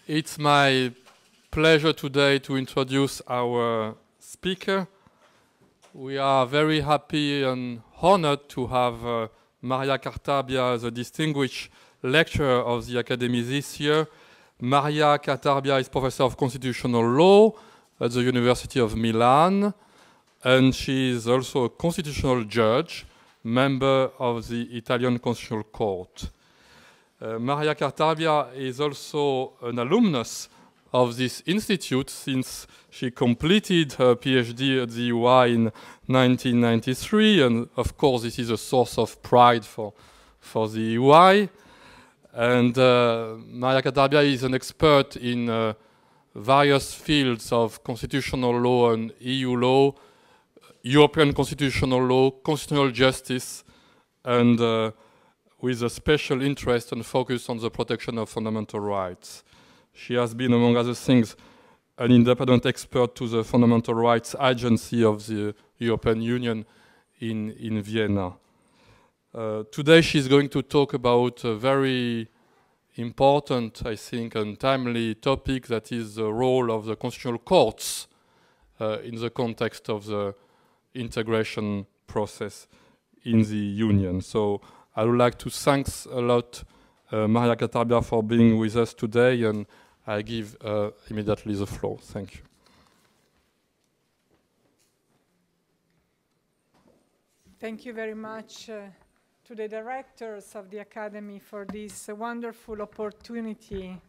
It's my pleasure today to introduce our speaker. We are very happy and honored to have Marta Cartabia as a distinguished lecturer of the Academy this year. Marta Cartabia is Professor of Constitutional Law at the University of Milan, and she is also a constitutional judge, member of the Italian Constitutional Court. Marta Cartabia is also an alumnus of this institute since she completed her PhD at the UI in 1993, and of course this is a source of pride for the UI. And Marta Cartabia is an expert in various fields of constitutional law and EU law, European constitutional law, constitutional justice, and with a special interest and focus on the protection of fundamental rights. She has been, among other things, an independent expert to the Fundamental Rights Agency of the European Union in Vienna. Today she's going to talk about a very important, I think, and timely topic, that is the role of the constitutional courts in the context of the integration process in the Union. So I would like to thank a lot Marta Cartabia for being with us today, and I give immediately the floor. Thank you. Thank you very much to the directors of the Academy for this wonderful opportunity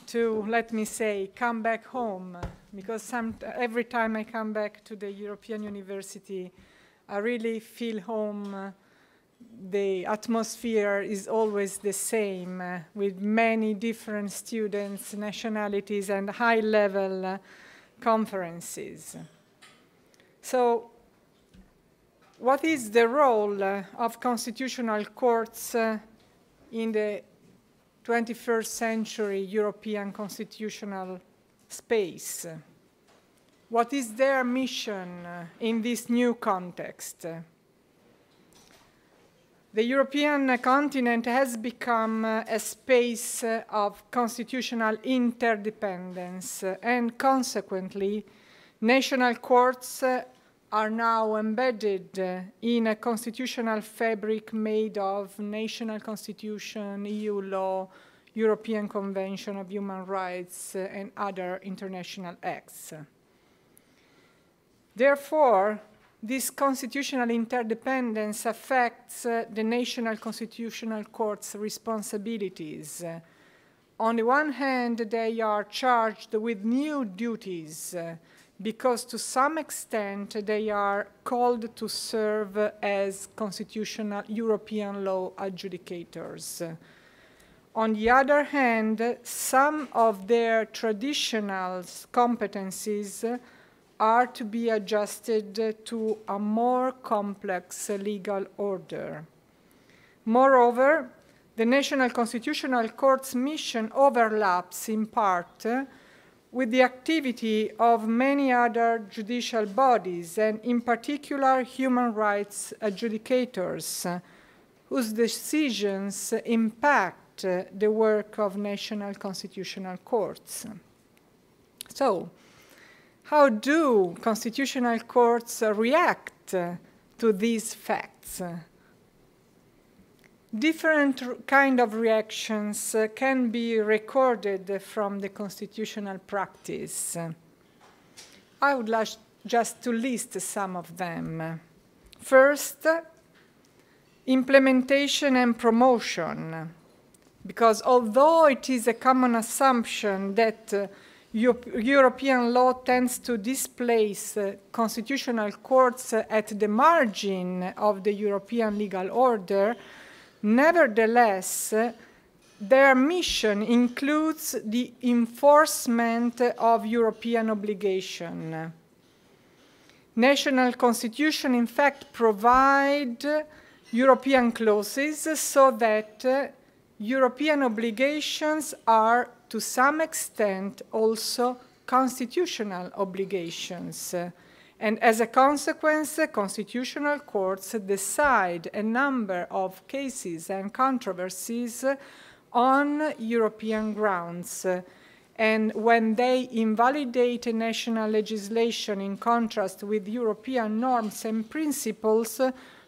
to, let me say, come back home, because every time I come back to the European University, I really feel home. The atmosphere is always the same, with many different students, nationalities, and high-level conferences. So, what is the role of constitutional courts in the 21st century European constitutional space? What is their mission in this new context? The European continent has become a space of constitutional interdependence, and consequently, national courts are now embedded in a constitutional fabric made of national constitution, EU law, European Convention of Human Rights, and other international acts. Therefore, this constitutional interdependence affects the national constitutional court's responsibilities. On the one hand, they are charged with new duties because to some extent they are called to serve as constitutional European law adjudicators. On the other hand, some of their traditional competencies are to be adjusted to a more complex legal order. Moreover, the National Constitutional Court's mission overlaps in part with the activity of many other judicial bodies, and in particular human rights adjudicators, whose decisions impact the work of national constitutional courts. So, how do constitutional courts react to these facts? Different kind of reactions can be recorded from the constitutional practice. I would like just to list some of them. First, implementation and promotion, because although it is a common assumption that European law tends to displace constitutional courts at the margin of the European legal order, nevertheless, their mission includes the enforcement of European obligation. National constitutions, in fact, provide European clauses so that European obligations are, to some extent, also constitutional obligations. And as a consequence, constitutional courts decide a number of cases and controversies on European grounds. and when they invalidate a national legislation in contrast with European norms and principles,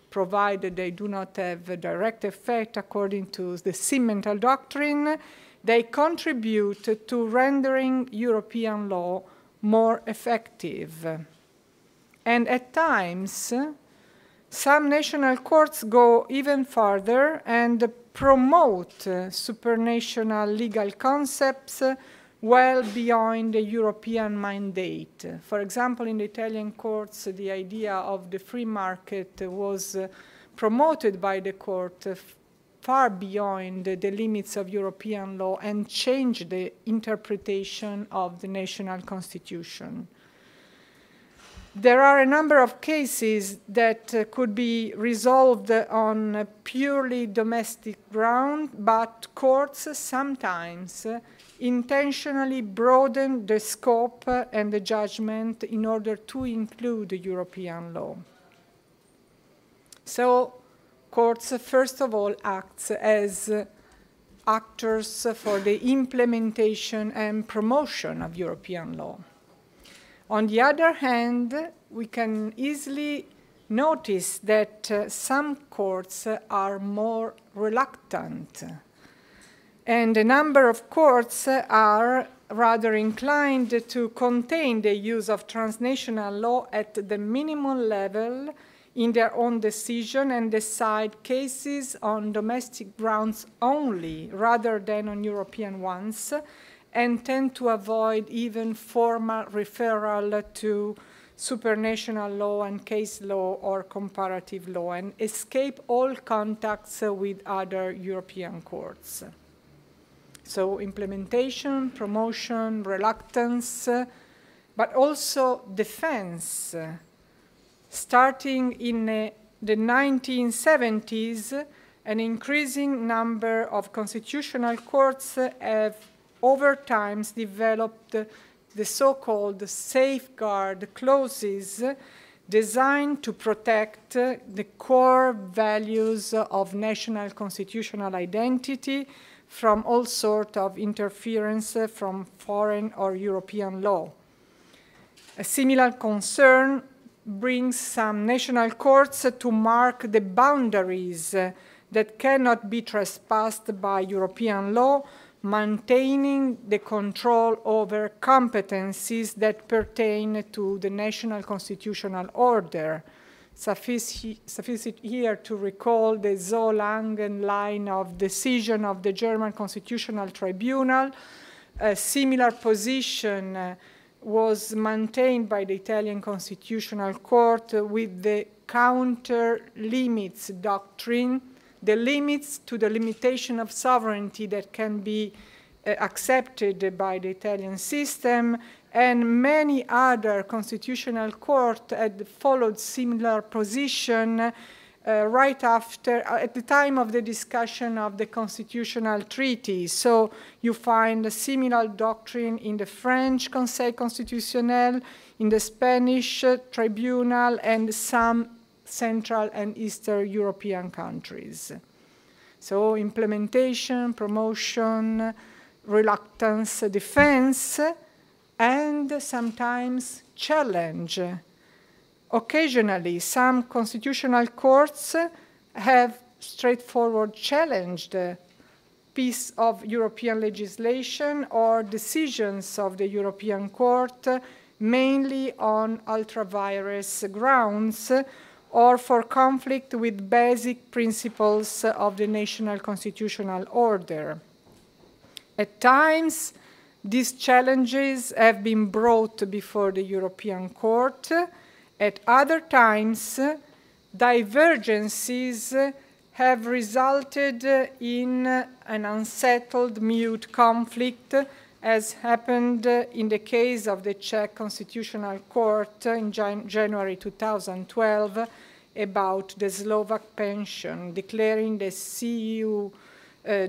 provided they do not have a direct effect according to the Simmental doctrine, they contribute to rendering European law more effective. And at times, some national courts go even further and promote supranational legal concepts well beyond the European mandate. For example, in the Italian courts, the idea of the free market was promoted by the court far beyond the limits of European law and changed the interpretation of the national constitution. There are a number of cases that could be resolved on a purely domestic ground, but courts sometimes intentionally broaden the scope and the judgment in order to include European law. So courts, first of all, act as actors for the implementation and promotion of European law. On the other hand, we can easily notice that some courts are more reluctant, and a number of courts are rather inclined to contain the use of transnational law at the minimum level in their own decision and decide cases on domestic grounds only rather than on European ones, and tend to avoid even formal referral to supranational law and case law or comparative law, and escape all contacts with other European courts. So implementation, promotion, reluctance, but also defense. Starting in the 1970s, an increasing number of constitutional courts have over time developed the so-called safeguard clauses designed to protect the core values of national constitutional identity from all sorts of interference from foreign or European law. A similar concern brings some national courts to mark the boundaries that cannot be trespassed by European law, maintaining the control over competencies that pertain to the national constitutional order. Suffice it here to recall the Zolangen line of decision of the German Constitutional Tribunal. A similar position was maintained by the Italian Constitutional Court with the counter limits doctrine, the limits to the limitation of sovereignty that can be accepted by the Italian system, and many other constitutional courts had followed similar position right after, at the time of the discussion of the constitutional treaty. So you find a similar doctrine in the French Conseil Constitutionnel, in the Spanish Tribunal, and some Central and Eastern European countries. So implementation, promotion, reluctance, defense, and sometimes challenge. Occasionally, some constitutional courts have straightforward challenged a piece of European legislation or decisions of the European Court, mainly on ultra-virus grounds or for conflict with basic principles of the national constitutional order. At times, these challenges have been brought before the European Court. At other times, divergences have resulted in an unsettled mute conflict, as happened in the case of the Czech Constitutional Court in January 2012 about the Slovak pension, declaring the CEU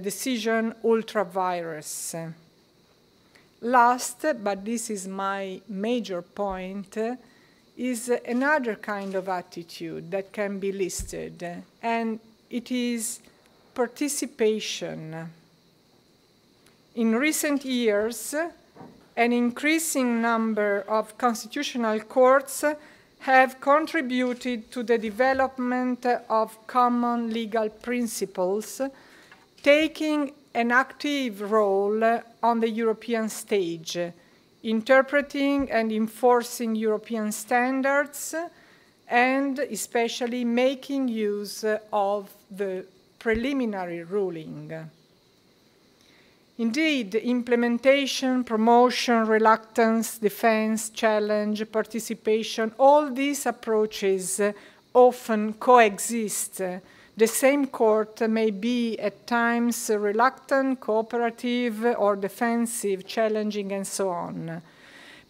decision ultra-virus. Last, but this is my major point, is another kind of attitude that can be listed, and it is participation. In recent years, an increasing number of constitutional courts have contributed to the development of common legal principles, taking an active role on the European stage, interpreting and enforcing European standards, and especially making use of the preliminary ruling. Indeed, implementation, promotion, reluctance, defense, challenge, participation, all these approaches often coexist. The same court may be at times reluctant, cooperative, or defensive, challenging, and so on.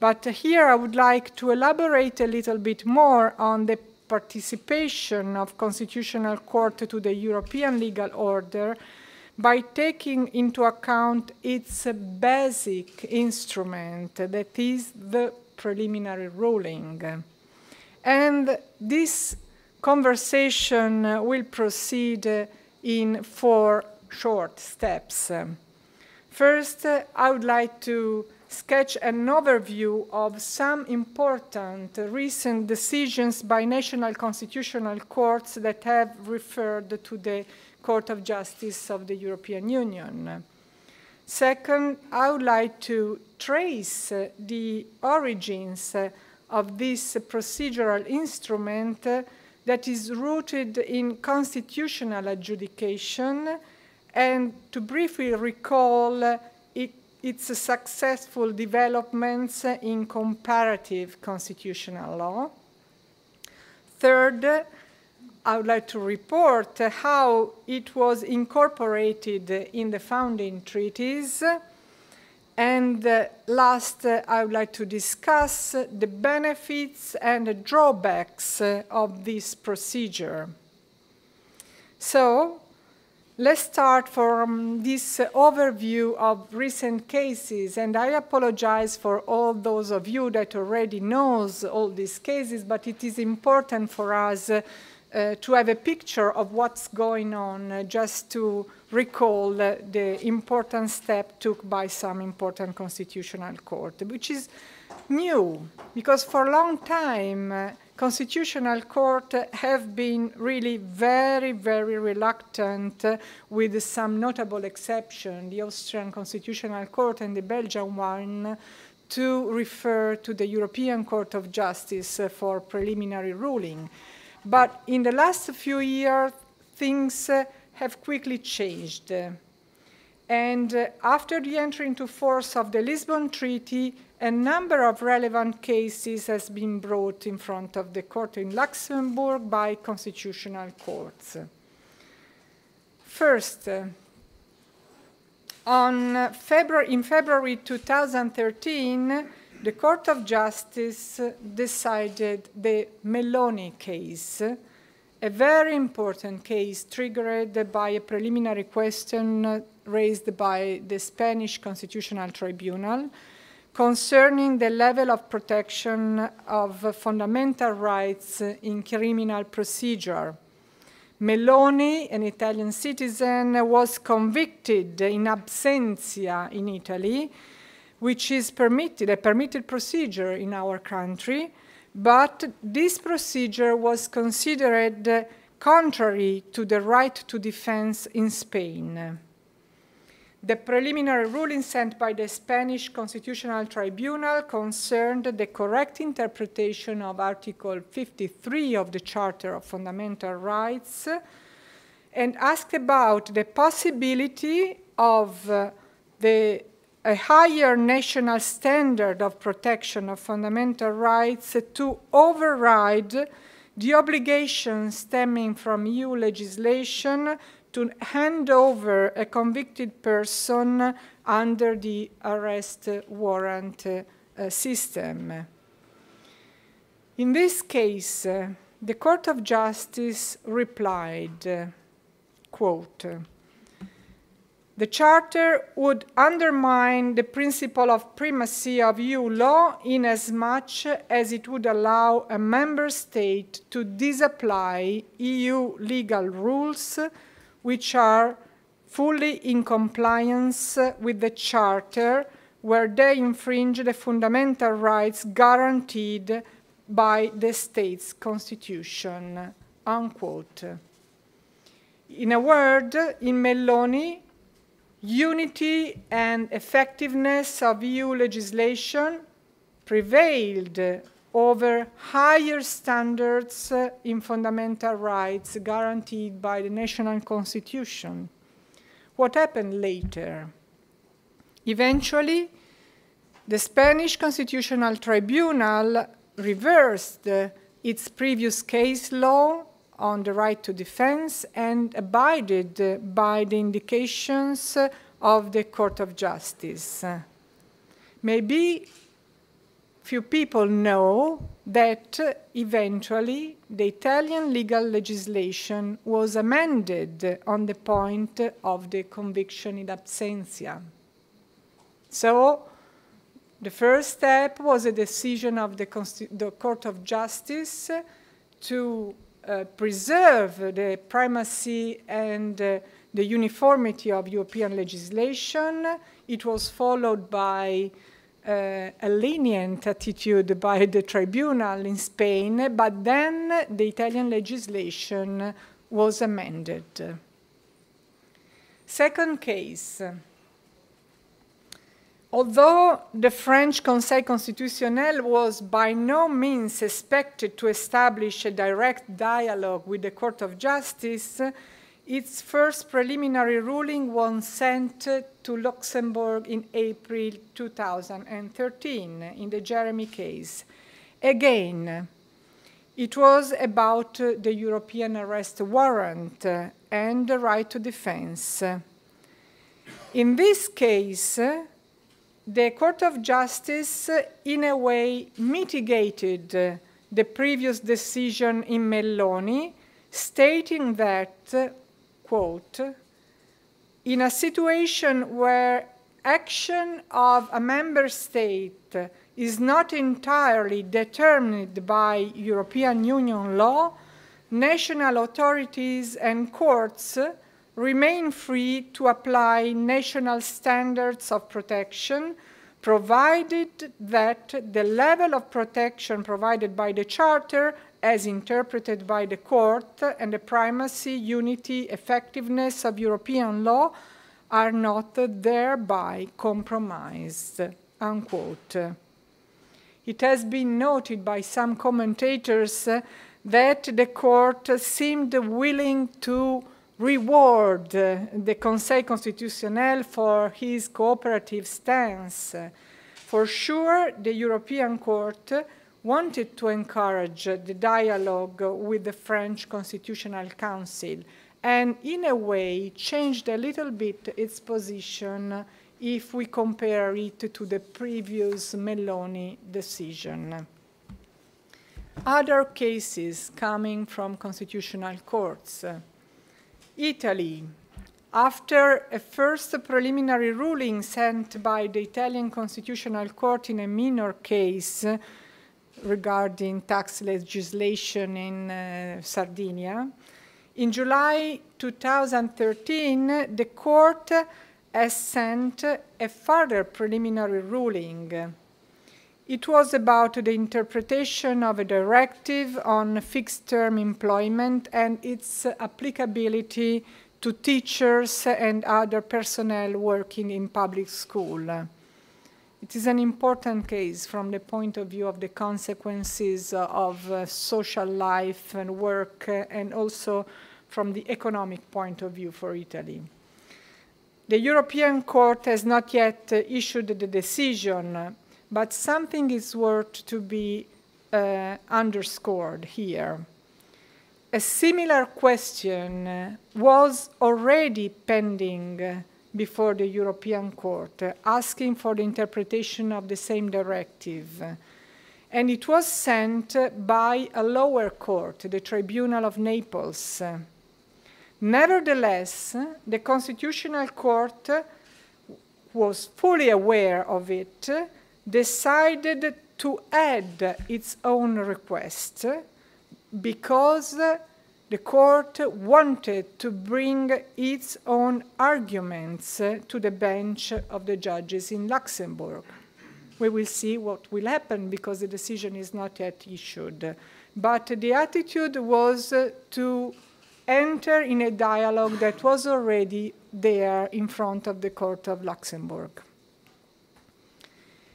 But here I would like to elaborate a little bit more on the participation of Constitutional Court to the European legal order by taking into account its basic instrument, that is the preliminary ruling. And this conversation will proceed in 4 short steps. First, I would like to sketch an overview of some important recent decisions by national constitutional courts that have referred to the Court of Justice of the European Union. Second, I would like to trace the origins of this procedural instrument that is rooted in constitutional adjudication, and to briefly recall its successful developments in comparative constitutional law. Third, I would like to report how it was incorporated in the founding treaties. And last, I would like to discuss the benefits and the drawbacks of this procedure. So, let's start from this overview of recent cases, and I apologize for all those of you that already knows all these cases, but it is important for us to have a picture of what's going on, just to recall the important step took by some important constitutional court, which is new, because for a long time, constitutional court have been really very, very reluctant, with some notable exception, the Austrian Constitutional Court and the Belgian one, to refer to the European Court of Justice for preliminary ruling. But in the last few years, things have quickly changed. And after the entry into force of the Lisbon Treaty, a number of relevant cases has been brought in front of the court in Luxembourg by constitutional courts. First, in February 2013, the Court of Justice decided the Meloni case, a very important case triggered by a preliminary question raised by the Spanish Constitutional Tribunal concerning the level of protection of fundamental rights in criminal procedure. Meloni, an Italian citizen, was convicted in absentia in Italy, which is a permitted procedure in our country, but this procedure was considered contrary to the right to defense in Spain. The preliminary ruling sent by the Spanish Constitutional Tribunal concerned the correct interpretation of Article 53 of the Charter of Fundamental Rights and asked about the possibility of a higher national standard of protection of fundamental rights to override the obligation stemming from EU legislation to hand over a convicted person under the arrest warrant system. In this case, the Court of Justice replied, quote, "The Charter would undermine the principle of primacy of EU law inasmuch as it would allow a member state to disapply EU legal rules which are fully in compliance with the Charter where they infringe the fundamental rights guaranteed by the state's constitution, unquote. In a word, in Melloni, unity and effectiveness of EU legislation prevailed over higher standards in fundamental rights guaranteed by the national constitution. What happened later? Eventually, the Spanish Constitutional Tribunal reversed its previous case law on the right to defense and abided by the indications of the Court of Justice. Maybe few people know that eventually the Italian legal legislation was amended on the point of the conviction in absentia. So the first step was a decision of the Court of Justice to preserve the primacy and the uniformity of European legislation. It was followed by a lenient attitude by the tribunal in Spain, but then the Italian legislation was amended. Second case. Although the French Conseil Constitutionnel was by no means expected to establish a direct dialogue with the Court of Justice, its first preliminary ruling was sent to Luxembourg in April 2013 in the Jeremy case. Again, it was about the European arrest warrant and the right to defense. In this case, the Court of Justice, in a way, mitigated the previous decision in Melloni, stating that, quote, in a situation where action of a member state is not entirely determined by European Union law, national authorities and courts remain free to apply national standards of protection, provided that the level of protection provided by the Charter, as interpreted by the Court, and the primacy, unity, effectiveness of European law are not thereby compromised, unquote. It has been noted by some commentators that the Court seemed willing to reward the Conseil Constitutionnel for his cooperative stance. For sure, the European Court wanted to encourage the dialogue with the French Constitutional Council and, in a way, changed a little bit its position if we compare it to the previous Melloni decision. Other cases coming from constitutional courts. Italy, after a first preliminary ruling sent by the Italian Constitutional Court in a minor case regarding tax legislation in Sardinia, in July 2013, the court has sent a further preliminary ruling. It was about the interpretation of a directive on fixed-term employment and its applicability to teachers and other personnel working in public school. It is an important case from the point of view of the consequences of social life and work, and also from the economic point of view for Italy. The European Court has not yet issued the decision, but something is worth to be underscored here. A similar question was already pending before the European Court, asking for the interpretation of the same directive. And it was sent by a lower court, the Tribunal of Naples. Nevertheless, the Constitutional Court was fully aware of it, decided to add its own request because the court wanted to bring its own arguments to the bench of the judges in Luxembourg. We will see what will happen because the decision is not yet issued. But the attitude was to enter in a dialogue that was already there in front of the Court of Luxembourg.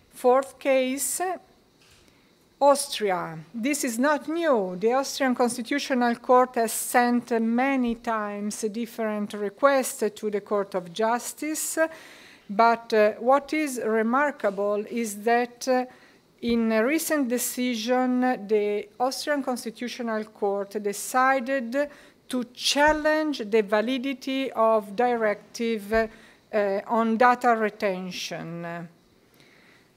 Fourth case, Austria. This is not new. The Austrian Constitutional Court has sent many times different requests to the Court of Justice, but what is remarkable is that in a recent decision, the Austrian Constitutional Court decided to challenge the validity of directive on data retention.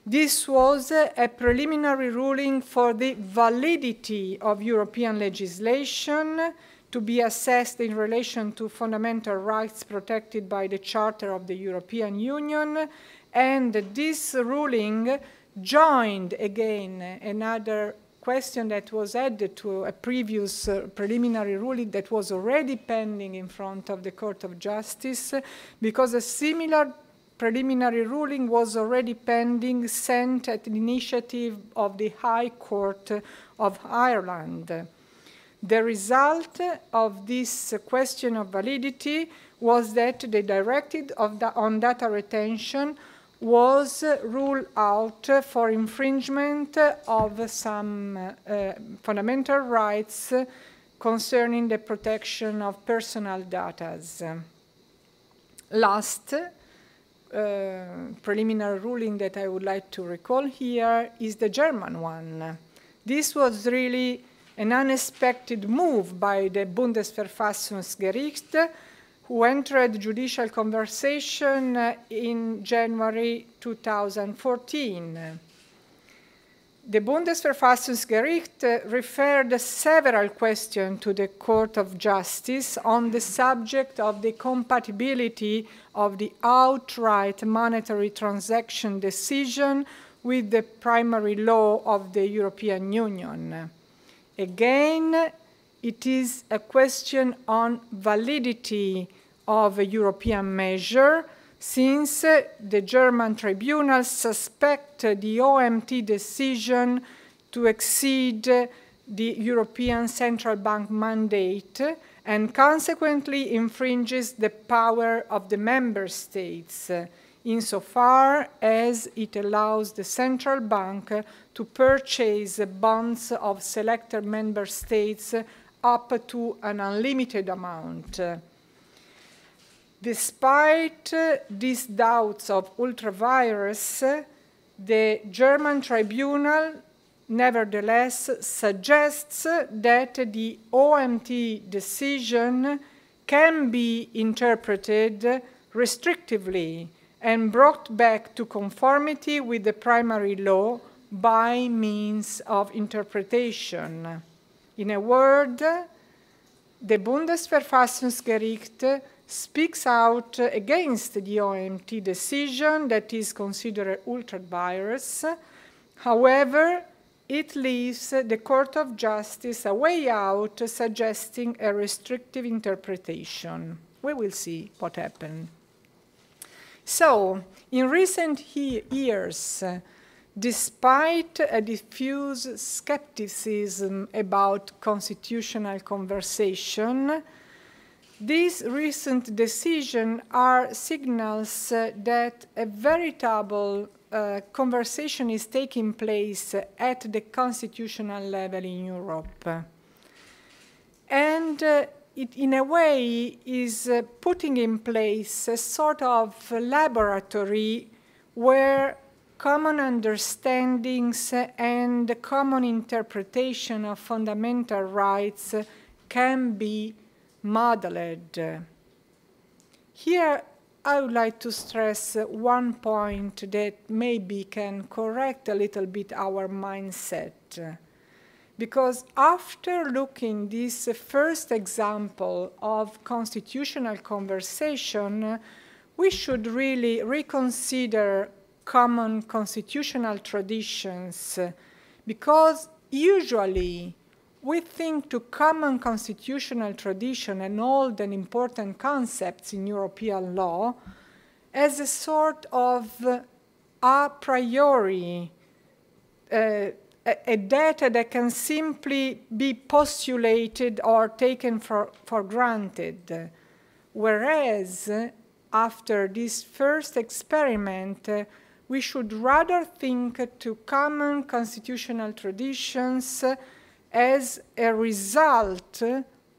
This was a preliminary ruling for the validity of European legislation to be assessed in relation to fundamental rights protected by the Charter of the European Union, and this ruling joined again another question that was added to a previous preliminary ruling that was already pending in front of the Court of Justice, because a similar preliminary ruling was already pending, sent at the initiative of the High Court of Ireland. The result of this question of validity was that the directive on data retention was ruled out for infringement of some fundamental rights concerning the protection of personal data. Last preliminary ruling that I would like to recall here is the German one. This was really an unexpected move by the Bundesverfassungsgericht, who entered judicial conversation in January 2014. The Bundesverfassungsgericht referred several questions to the Court of Justice on the subject of the compatibility of the outright monetary transaction decision with the primary law of the European Union. Again, it is a question on validity of a European measure, since the German tribunals suspect the OMT decision to exceed the European Central Bank mandate and consequently infringes the power of the member states, insofar as it allows the central bank to purchase bonds of selected member states up to an unlimited amount. Despite these doubts of ultra-virus, the German tribunal nevertheless suggests that the OMT decision can be interpreted restrictively and brought back to conformity with the primary law by means of interpretation. In a word, the Bundesverfassungsgericht speaks out against the OMT decision that is considered ultra-virus. However, it leaves the Court of Justice a way out, suggesting a restrictive interpretation. We will see what happens. So, in recent years, despite a diffuse skepticism about constitutional conversation, these recent decisions are signals that a veritable conversation is taking place at the constitutional level in Europe. And it, in a way, is putting in place a sort of laboratory where common understandings and common interpretation of fundamental rights can be modeled. Here, I would like to stress one point that maybe can correct a little bit our mindset. Because after looking this first example of constitutional conversation, we should really reconsider common constitutional traditions, because usually we think to common constitutional tradition and old and important concepts in European law as a sort of a priori, a data that can simply be postulated or taken for granted. Whereas, after this first experiment, we should rather think to common constitutional traditions as a result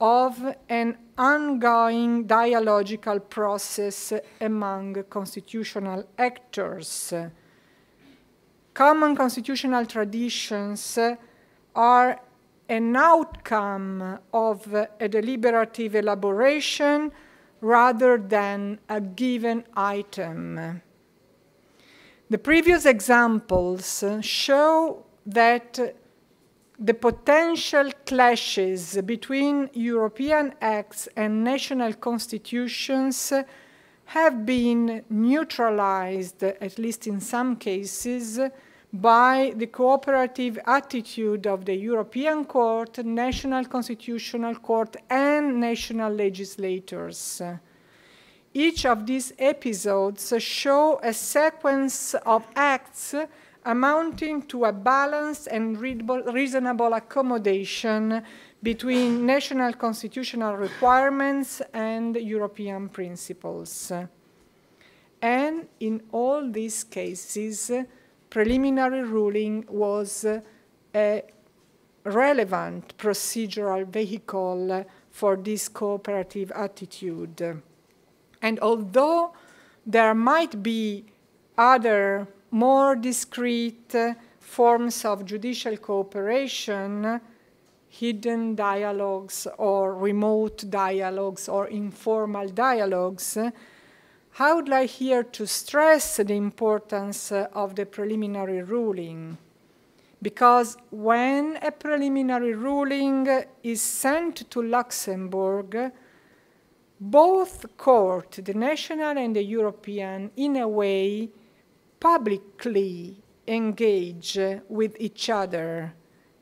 of an ongoing dialogical process among constitutional actors. Common constitutional traditions are an outcome of a deliberative elaboration rather than a given item. The previous examples show that the potential clashes between European acts and national constitutions have been neutralized, at least in some cases, by the cooperative attitude of the European Court, National Constitutional Court, and national legislators. Each of these episodes show a sequence of acts amounting to a balanced and reasonable accommodation between national constitutional requirements and European principles. And in all these cases, preliminary ruling was a relevant procedural vehicle for this cooperative attitude. And although there might be other more discrete forms of judicial cooperation, hidden dialogues or remote dialogues or informal dialogues, I would like here to stress the importance of the preliminary ruling. Because when a preliminary ruling is sent to Luxembourg, both courts, the national and the European, in a way, publicly engage with each other.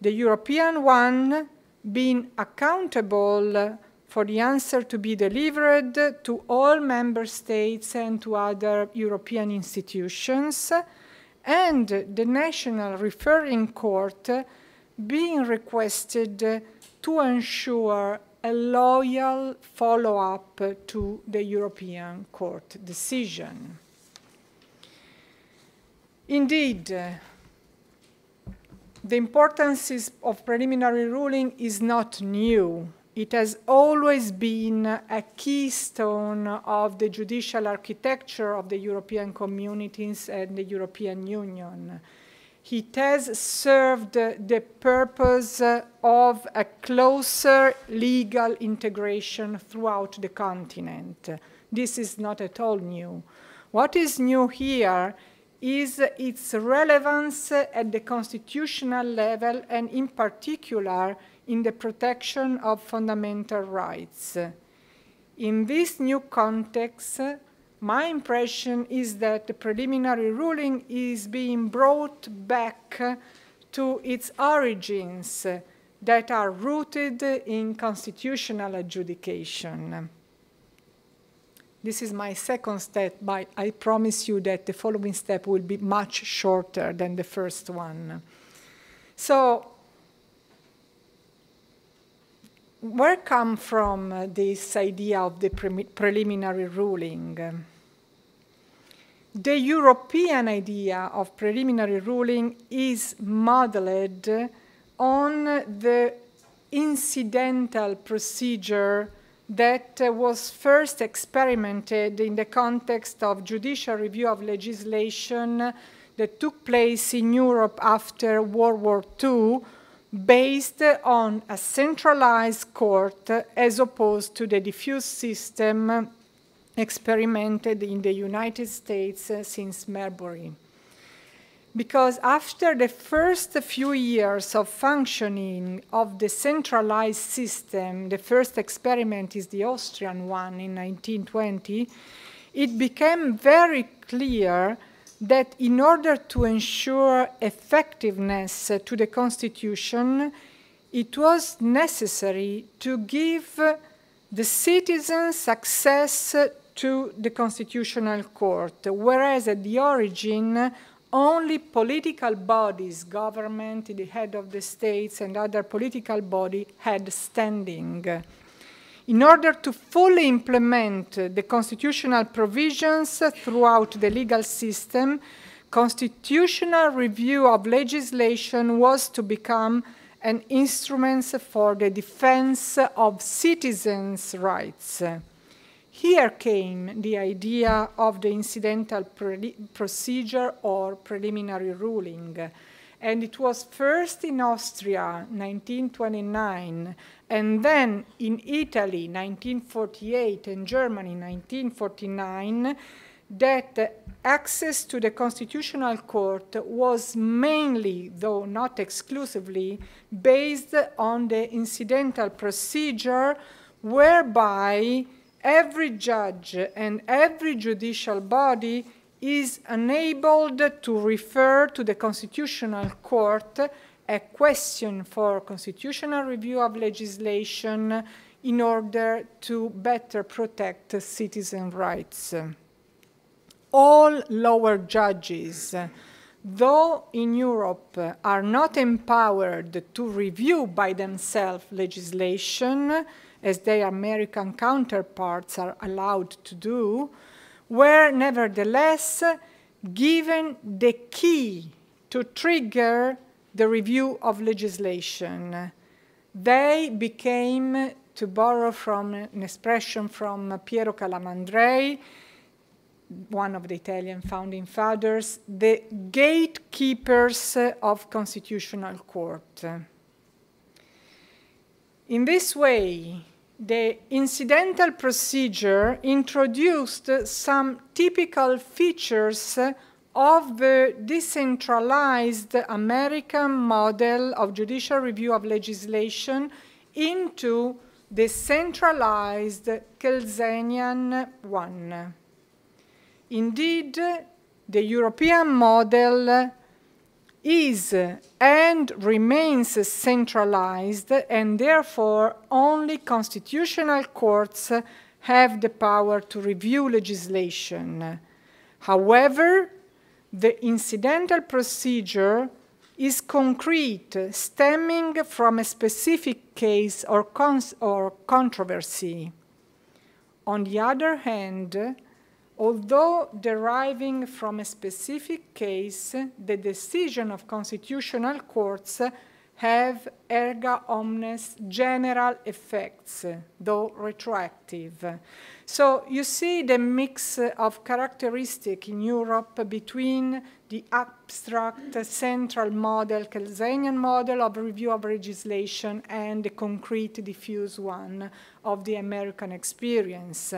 The European one being accountable for the answer to be delivered to all member states and to other European institutions, and the national referring court being requested to ensure a loyal follow-up to the European Court decision. Indeed, the importance of preliminary ruling is not new. It has always been a keystone of the judicial architecture of the European communities and the European Union. It has served the purpose of a closer legal integration throughout the continent. This is not at all new. What is new here is its relevance at the constitutional level and in particular in the protection of fundamental rights. In this new context, my impression is that the preliminary ruling is being brought back to its origins that are rooted in constitutional adjudication. This is my second step, but I promise you that the following step will be much shorter than the first one. So, where come from this idea of the preliminary ruling? The European idea of preliminary ruling is modeled on the incidental procedure that was first experimented in the context of judicial review of legislation that took place in Europe after World War II, based on a centralized court as opposed to the diffuse system experimented in the United States since Marbury. Because after the first few years of functioning of the centralized system, the first experiment is the Austrian one in 1920, it became very clear that in order to ensure effectiveness to the Constitution, it was necessary to give the citizens access to the Constitutional Court, whereas at the origin, only political bodies, government, the head of the states, and other political bodies had standing. In order to fully implement the constitutional provisions throughout the legal system, constitutional review of legislation was to become an instrument for the defense of citizens' rights. Here came the idea of the incidental procedure or preliminary ruling. And it was first in Austria, 1929, and then in Italy, 1948, and Germany, 1949, that access to the Constitutional Court was mainly, though not exclusively, based on the incidental procedure whereby every judge and every judicial body is enabled to refer to the Constitutional Court a question for constitutional review of legislation in order to better protect citizen rights. All lower judges, though in Europe are not empowered to review by themselves legislation, as their American counterparts are allowed to do, were nevertheless given the key to trigger the review of legislation. They became, to borrow from an expression from Piero Calamandrei, one of the Italian founding fathers, the gatekeepers of constitutional court. In this way, the incidental procedure introduced some typical features of the decentralized American model of judicial review of legislation into the centralized Kelsenian one. Indeed, the European model is and remains centralized, and therefore only constitutional courts have the power to review legislation. However, the incidental procedure is concrete, stemming from a specific case or controversy. On the other hand, although deriving from a specific case, the decision of constitutional courts have erga omnes general effects, though retroactive. So you see the mix of characteristics in Europe between the abstract central model, Kelsenian model of review of legislation, and the concrete diffuse one of the American experience.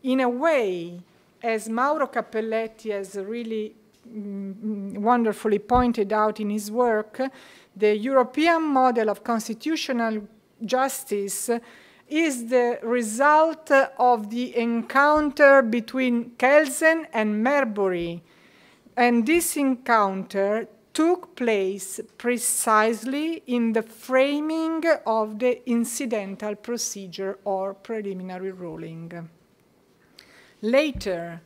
In a way, as Mauro Cappelletti has really wonderfully pointed out in his work, the European model of constitutional justice is the result of the encounter between Kelsen and Marbury. And this encounter took place precisely in the framing of the incidental procedure or preliminary ruling. Later,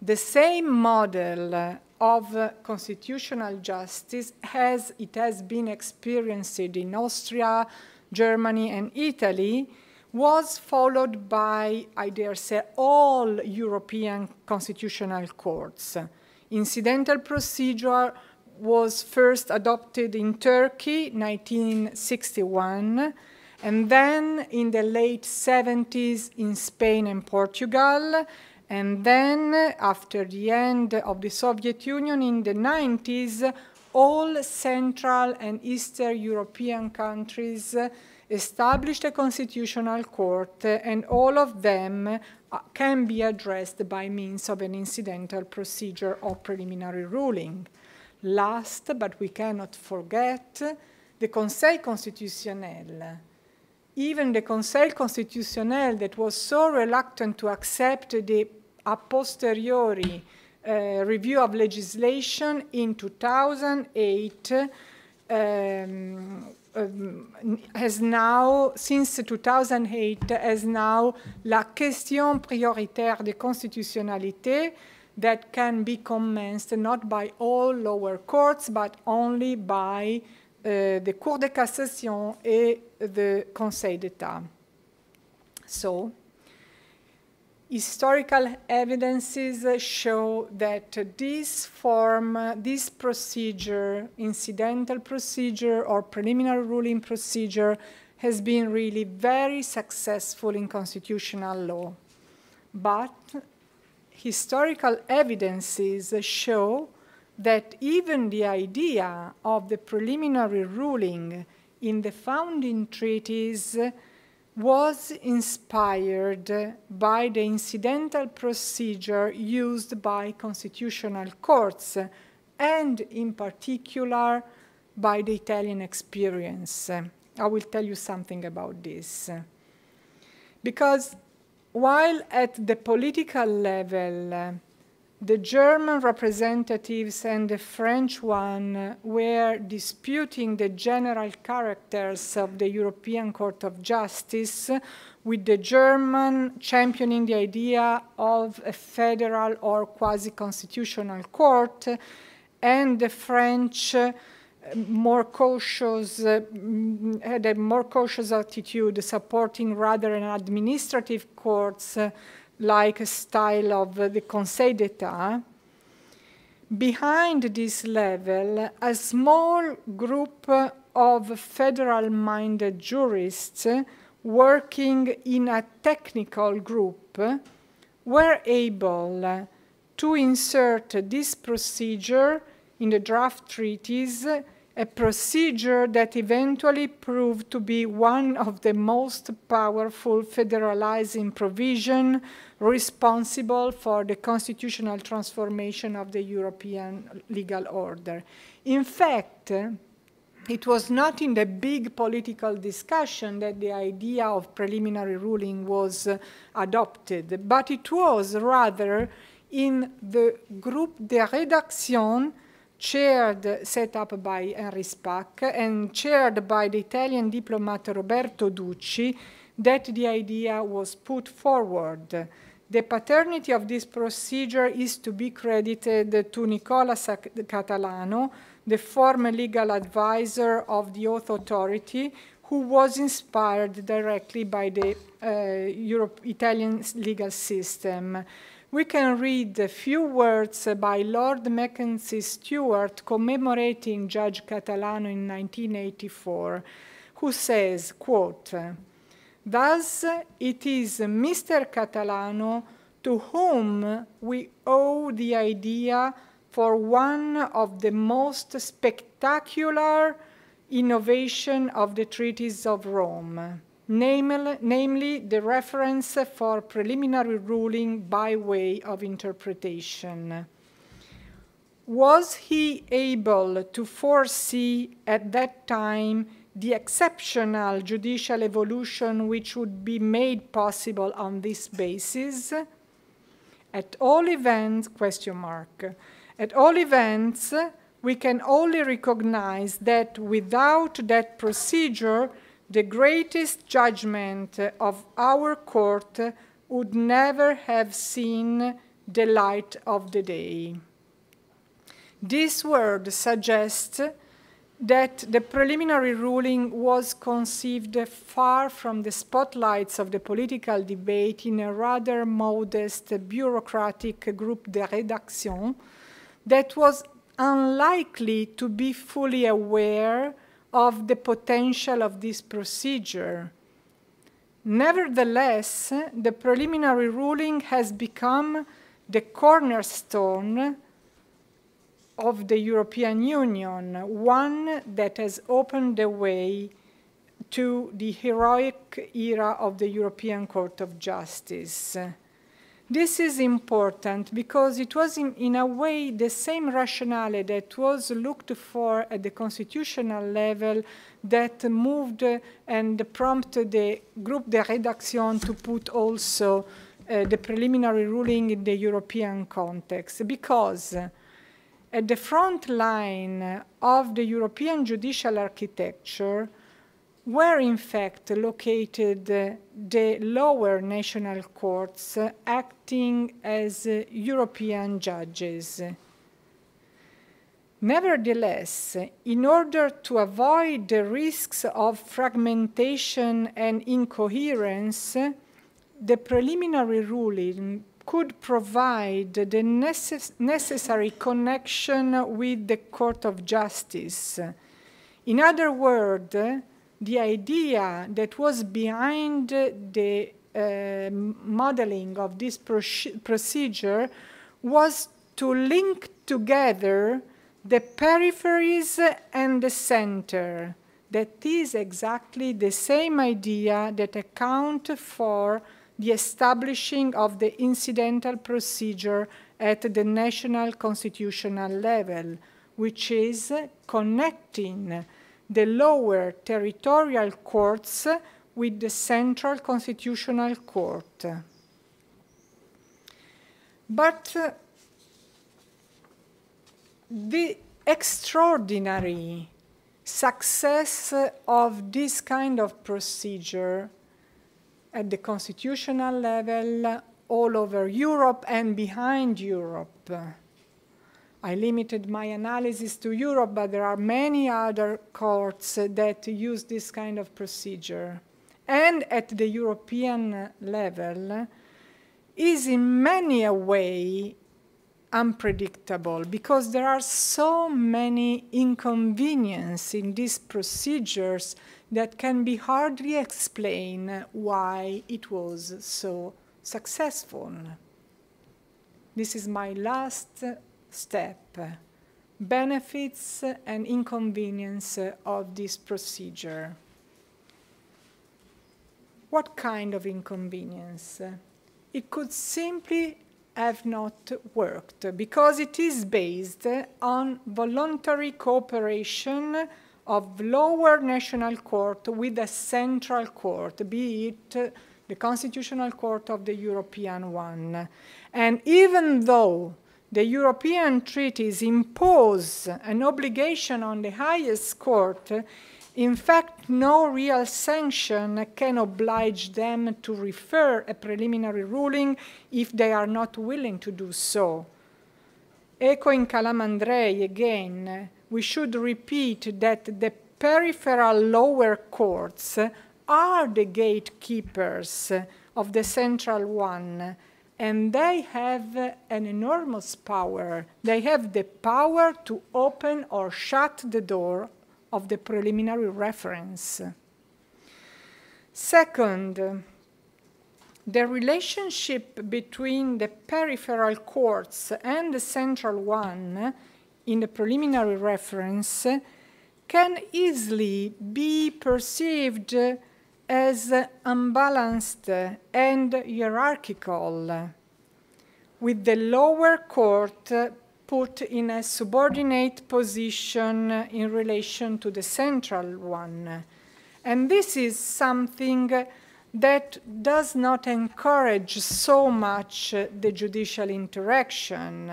the same model of constitutional justice has been experienced in Austria, Germany, and Italy, was followed by, I dare say, all European constitutional courts. Incidental procedure was first adopted in Turkey, 1961, and then in the late 70s in Spain and Portugal, and then after the end of the Soviet Union in the 90s, all Central and Eastern European countries established a constitutional court, and all of them can be addressed by means of an incidental procedure or preliminary ruling. Last, but we cannot forget, the Conseil Constitutionnel. Even the Conseil Constitutionnel, that was so reluctant to accept the a posteriori review of legislation in 2008, has now, since 2008, has now la question prioritaire de constitutionnalité that can be commenced not by all lower courts, but only by the Cour de cassation et the Conseil d'État. So, historical evidences show that this procedure, incidental procedure or preliminary ruling procedure, has been really very successful in constitutional law. But historical evidences show that even the idea of the preliminary ruling in the founding treaties was inspired by the incidental procedure used by constitutional courts, and in particular by the Italian experience. I will tell you something about this. Because while at the political level, the German representatives and the French one were disputing the general characters of the European Court of Justice, with the German championing the idea of a federal or quasi-constitutional court, and the French more cautious, had a more cautious attitude, supporting rather an administrative courts like a style of the Conseil d'État. Behind this level, a small group of federal-minded jurists working in a technical group were able to insert this procedure in the draft treaties, a procedure that eventually proved to be one of the most powerful federalizing provisions responsible for the constitutional transformation of the European legal order. In fact, it was not in the big political discussion that the idea of preliminary ruling was adopted, but it was rather in the group de rédaction set up by Henri Spack and chaired by the Italian diplomat Roberto Ducci, that the idea was put forward. The paternity of this procedure is to be credited to Nicola Catalano, the former legal advisor of the Oath Authority, who was inspired directly by the Italian legal system. We can read a few words by Lord Mackenzie Stewart commemorating Judge Catalano in 1984, who says, quote, "Thus it is Mr. Catalano to whom we owe the idea for one of the most spectacular innovation of the treaties of Rome, namely the reference for preliminary ruling by way of interpretation. Was he able to foresee at that time the exceptional judicial evolution which would be made possible on this basis? At all events, at all events, we can only recognize that without that procedure, the greatest judgment of our court would never have seen the light of the day." This word suggests that the preliminary ruling was conceived far from the spotlights of the political debate in a rather modest bureaucratic group de rédaction that was unlikely to be fully aware of the potential of this procedure. Nevertheless, the preliminary ruling has become the cornerstone of the European Union, one that has opened the way to the heroic era of the European Court of Justice. This is important because it was in a way the same rationale that was looked for at the constitutional level that moved and prompted the group de rédaction to put also the preliminary ruling in the European context, because at the front line of the European judicial architecture were in fact located the lower national courts acting as European judges. Nevertheless, in order to avoid the risks of fragmentation and incoherence, the preliminary ruling could provide the necessary connection with the Court of Justice. In other words, the idea that was behind the modeling of this procedure was to link together the peripheries and the center. That is exactly the same idea that accounts for the establishing of the incidental procedure at the national constitutional level, which is connecting the lower territorial courts with the central constitutional court. But the extraordinary success of this kind of procedure at the constitutional level all over Europe and behind Europe. I limited my analysis to Europe, but there are many other courts that use this kind of procedure. And at the European level is in many a way unpredictable, because there are so many inconveniences in these procedures that can be hardly explained why it was so successful. This is my last step, benefits and inconvenience of this procedure. What kind of inconvenience? It could simply have not worked because it is based on voluntary cooperation of lower national court with a central court, be it the Constitutional Court of the European one. And even though the European treaties impose an obligation on the highest court, in fact, no real sanction can oblige them to refer a preliminary ruling if they are not willing to do so. Echoing Calamandrei again, we should repeat that the peripheral lower courts are the gatekeepers of the central one, and they have an enormous power. They have the power to open or shut the door of the preliminary reference. Second, the relationship between the peripheral courts and the central one in the preliminary reference can easily be perceived as unbalanced and hierarchical, with the lower court put in a subordinate position in relation to the central one. And this is something that does not encourage so much the judicial interaction.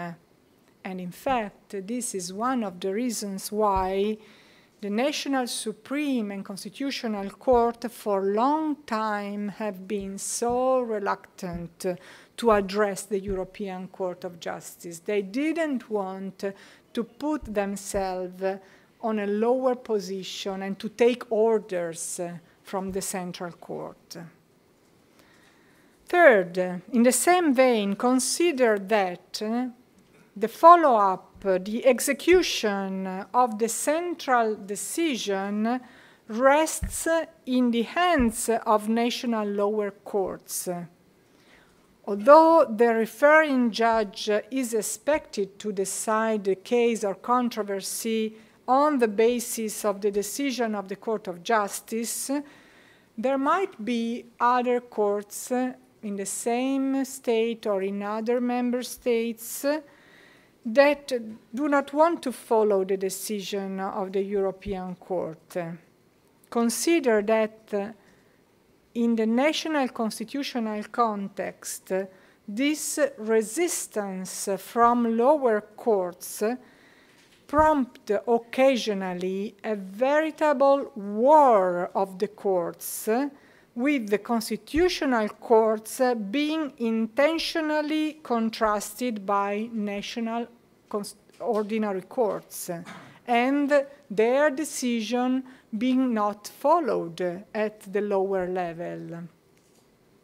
And in fact, this is one of the reasons why the National Supreme and Constitutional Court for a long time have been so reluctant to address the European Court of Justice. They didn't want to put themselves on a lower position and to take orders from the Central Court. Third, in the same vein, consider that the follow-up, the execution of the central decision rests in the hands of national lower courts. Although the referring judge is expected to decide the case or controversy on the basis of the decision of the Court of Justice, there might be other courts in the same state or in other member states that do not want to follow the decision of the European Court. Consider that in the national constitutional context, this resistance from lower courts prompt occasionally a veritable war of the courts, with the constitutional courts being intentionally contrasted by national ordinary courts, and their decision being not followed at the lower level,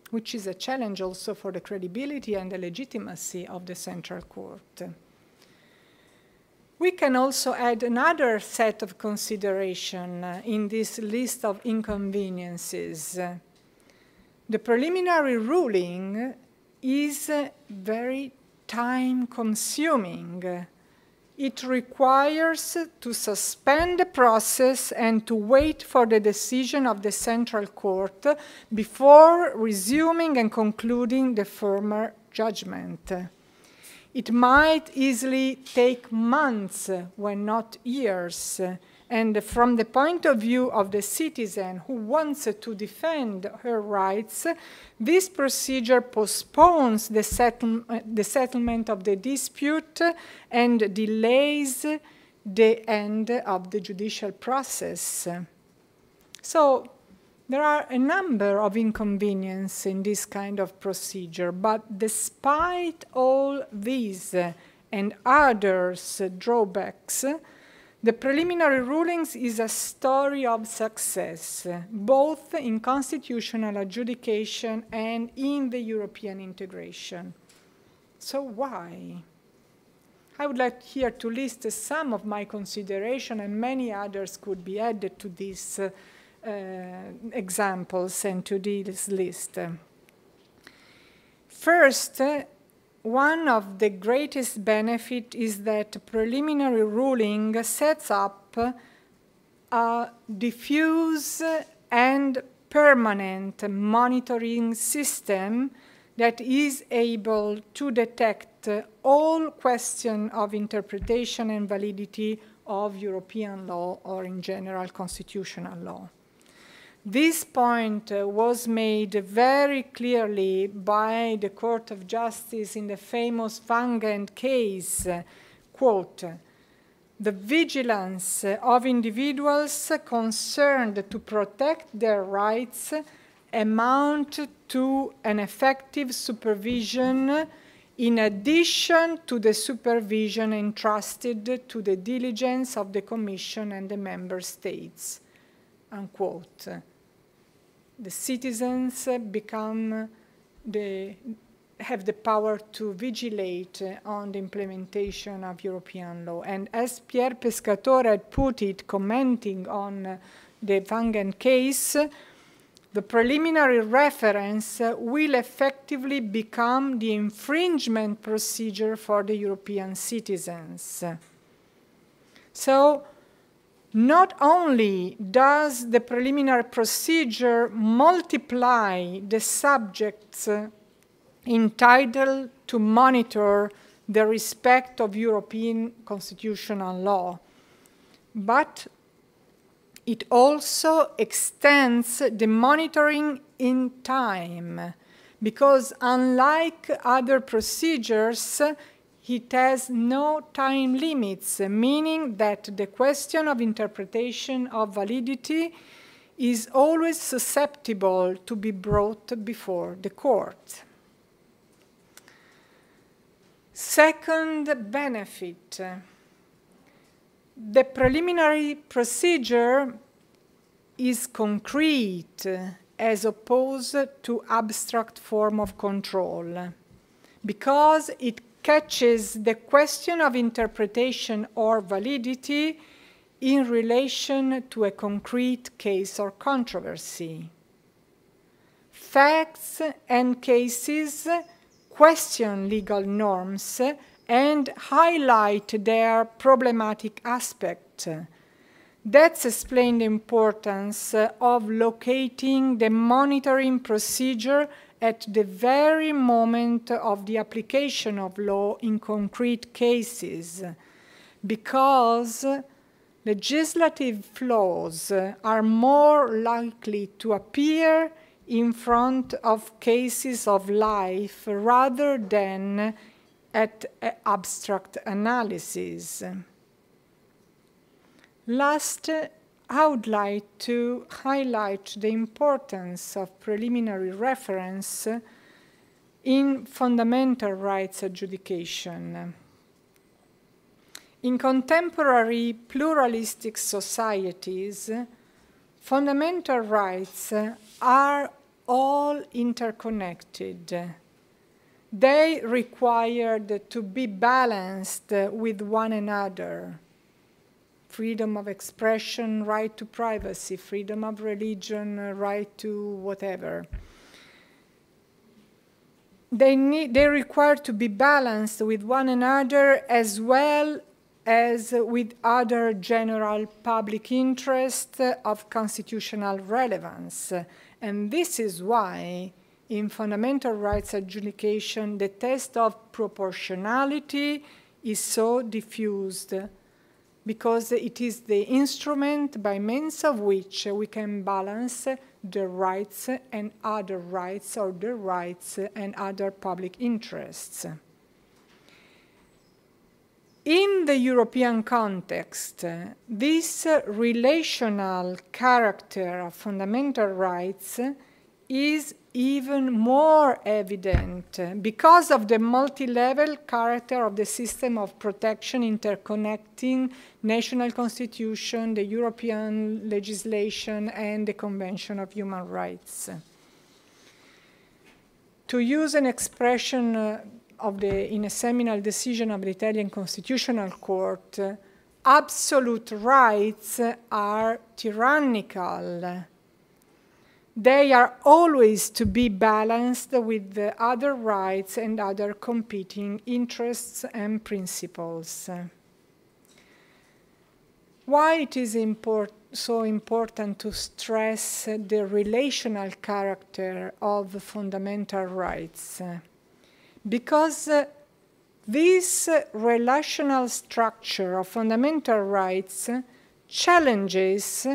which is a challenge also for the credibility and the legitimacy of the Central Court. We can also add another set of consideration in this list of inconveniences. The preliminary ruling is very time-consuming. It requires to suspend the process and to wait for the decision of the Central Court before resuming and concluding the former judgment. It might easily take months, when not years, and from the point of view of the citizen who wants to defend her rights, this procedure postpones the settlement of the dispute and delays the end of the judicial process. So there are a number of inconveniences in this kind of procedure, but despite all these and others drawbacks, the preliminary rulings is a story of success, both in constitutional adjudication and in the European integration. So why? I would like here to list some of my considerations, and many others could be added to these examples and to this list. First, one of the greatest benefits is that preliminary ruling sets up a diffuse and permanent monitoring system that is able to detect all questions of interpretation and validity of European law or in general constitutional law. This point was made very clearly by the Court of Justice in the famous Van Gent case, quote, "The vigilance of individuals concerned to protect their rights amount to an effective supervision in addition to the supervision entrusted to the diligence of the Commission and the Member States," unquote. The citizens have the power to vigilate on the implementation of European law. And as Pierre Pescatore had put it, commenting on the Van Gent case, the preliminary reference will effectively become the infringement procedure for the European citizens. So, not only does the preliminary procedure multiply the subjects entitled to monitor the respect of European constitutional law, but it also extends the monitoring in time, because unlike other procedures, it has no time limits, meaning that the question of interpretation of validity is always susceptible to be brought before the court. Second benefit, the preliminary procedure is concrete as opposed to abstract form of control, because it catches the question of interpretation or validity in relation to a concrete case or controversy. Facts and cases question legal norms and highlight their problematic aspect. That's explained the importance of locating the monitoring procedure at the very moment of the application of law in concrete cases, because legislative flaws are more likely to appear in front of cases of life rather than at abstract analysis. Last, I would like to highlight the importance of preliminary reference in fundamental rights adjudication. In contemporary pluralistic societies, fundamental rights are all interconnected. They required to be balanced with one another. Freedom of expression, right to privacy, freedom of religion, right to whatever. They require to be balanced with one another as well as with other general public interests of constitutional relevance. And this is why in fundamental rights adjudication the test of proportionality is so diffused, because it is the instrument by means of which we can balance the rights and other rights, or the rights and other public interests. In the European context, this relational character of fundamental rights is even more evident because of the multi-level character of the system of protection interconnecting national constitution, the European legislation, and the Convention of Human Rights. To use an expression in a seminal decision of the Italian Constitutional Court, absolute rights are tyrannical. They are always to be balanced with the other rights and other competing interests and principles. Why it is so important to stress the relational character of fundamental rights? Because this relational structure of fundamental rights challenges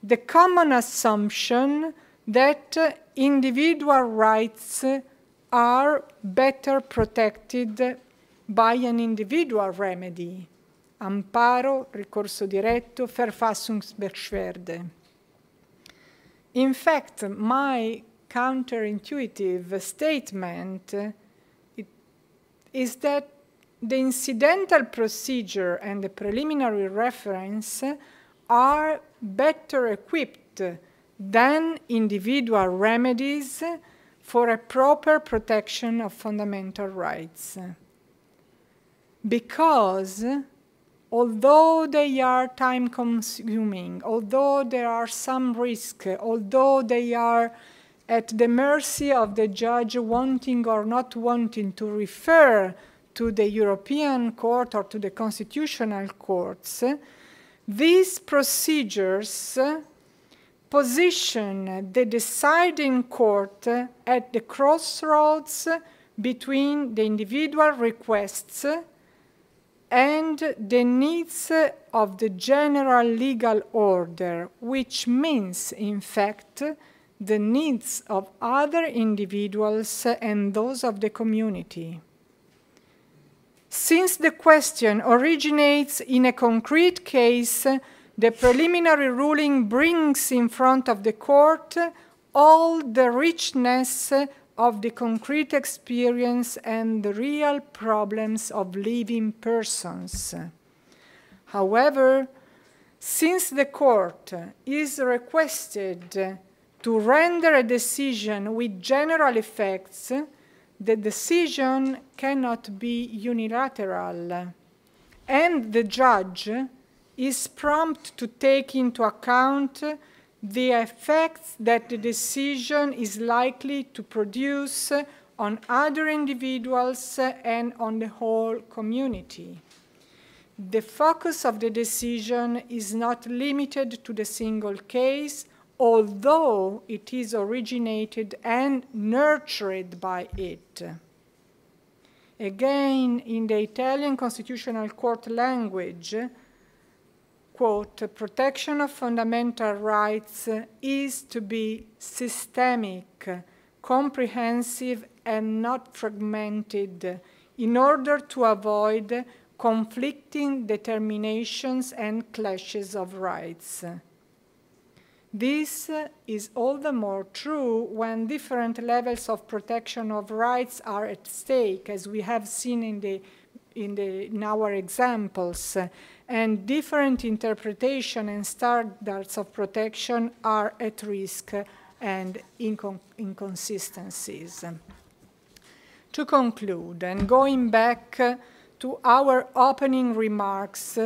the common assumption that individual rights are better protected by an individual remedy. Amparo, ricorso diretto, Verfassungsbeschwerde. In fact, my counterintuitive statement is that the incidental procedure and the preliminary reference are better equipped than individual remedies for a proper protection of fundamental rights. Because although they are time-consuming, although there are some risk, although they are at the mercy of the judge wanting or not wanting to refer to the European Court or to the constitutional courts, these procedures position the deciding court at the crossroads between the individual requests and the needs of the general legal order, which means, in fact, the needs of other individuals and those of the community. Since the question originates in a concrete case, the preliminary ruling brings in front of the court all the richness of the concrete experience and the real problems of living persons. However, since the court is requested to render a decision with general effects, the decision cannot be unilateral, and the judge is prompt to take into account the effects that the decision is likely to produce on other individuals and on the whole community. The focus of the decision is not limited to the single case, although it is originated and nurtured by it. Again, in the Italian Constitutional Court language, quote, protection of fundamental rights is to be systemic, comprehensive, and not fragmented in order to avoid conflicting determinations and clashes of rights. This is all the more true when different levels of protection of rights are at stake, as we have seen in our examples, and different interpretation and standards of protection are at risk and inconsistencies. To conclude, and going back to our opening remarks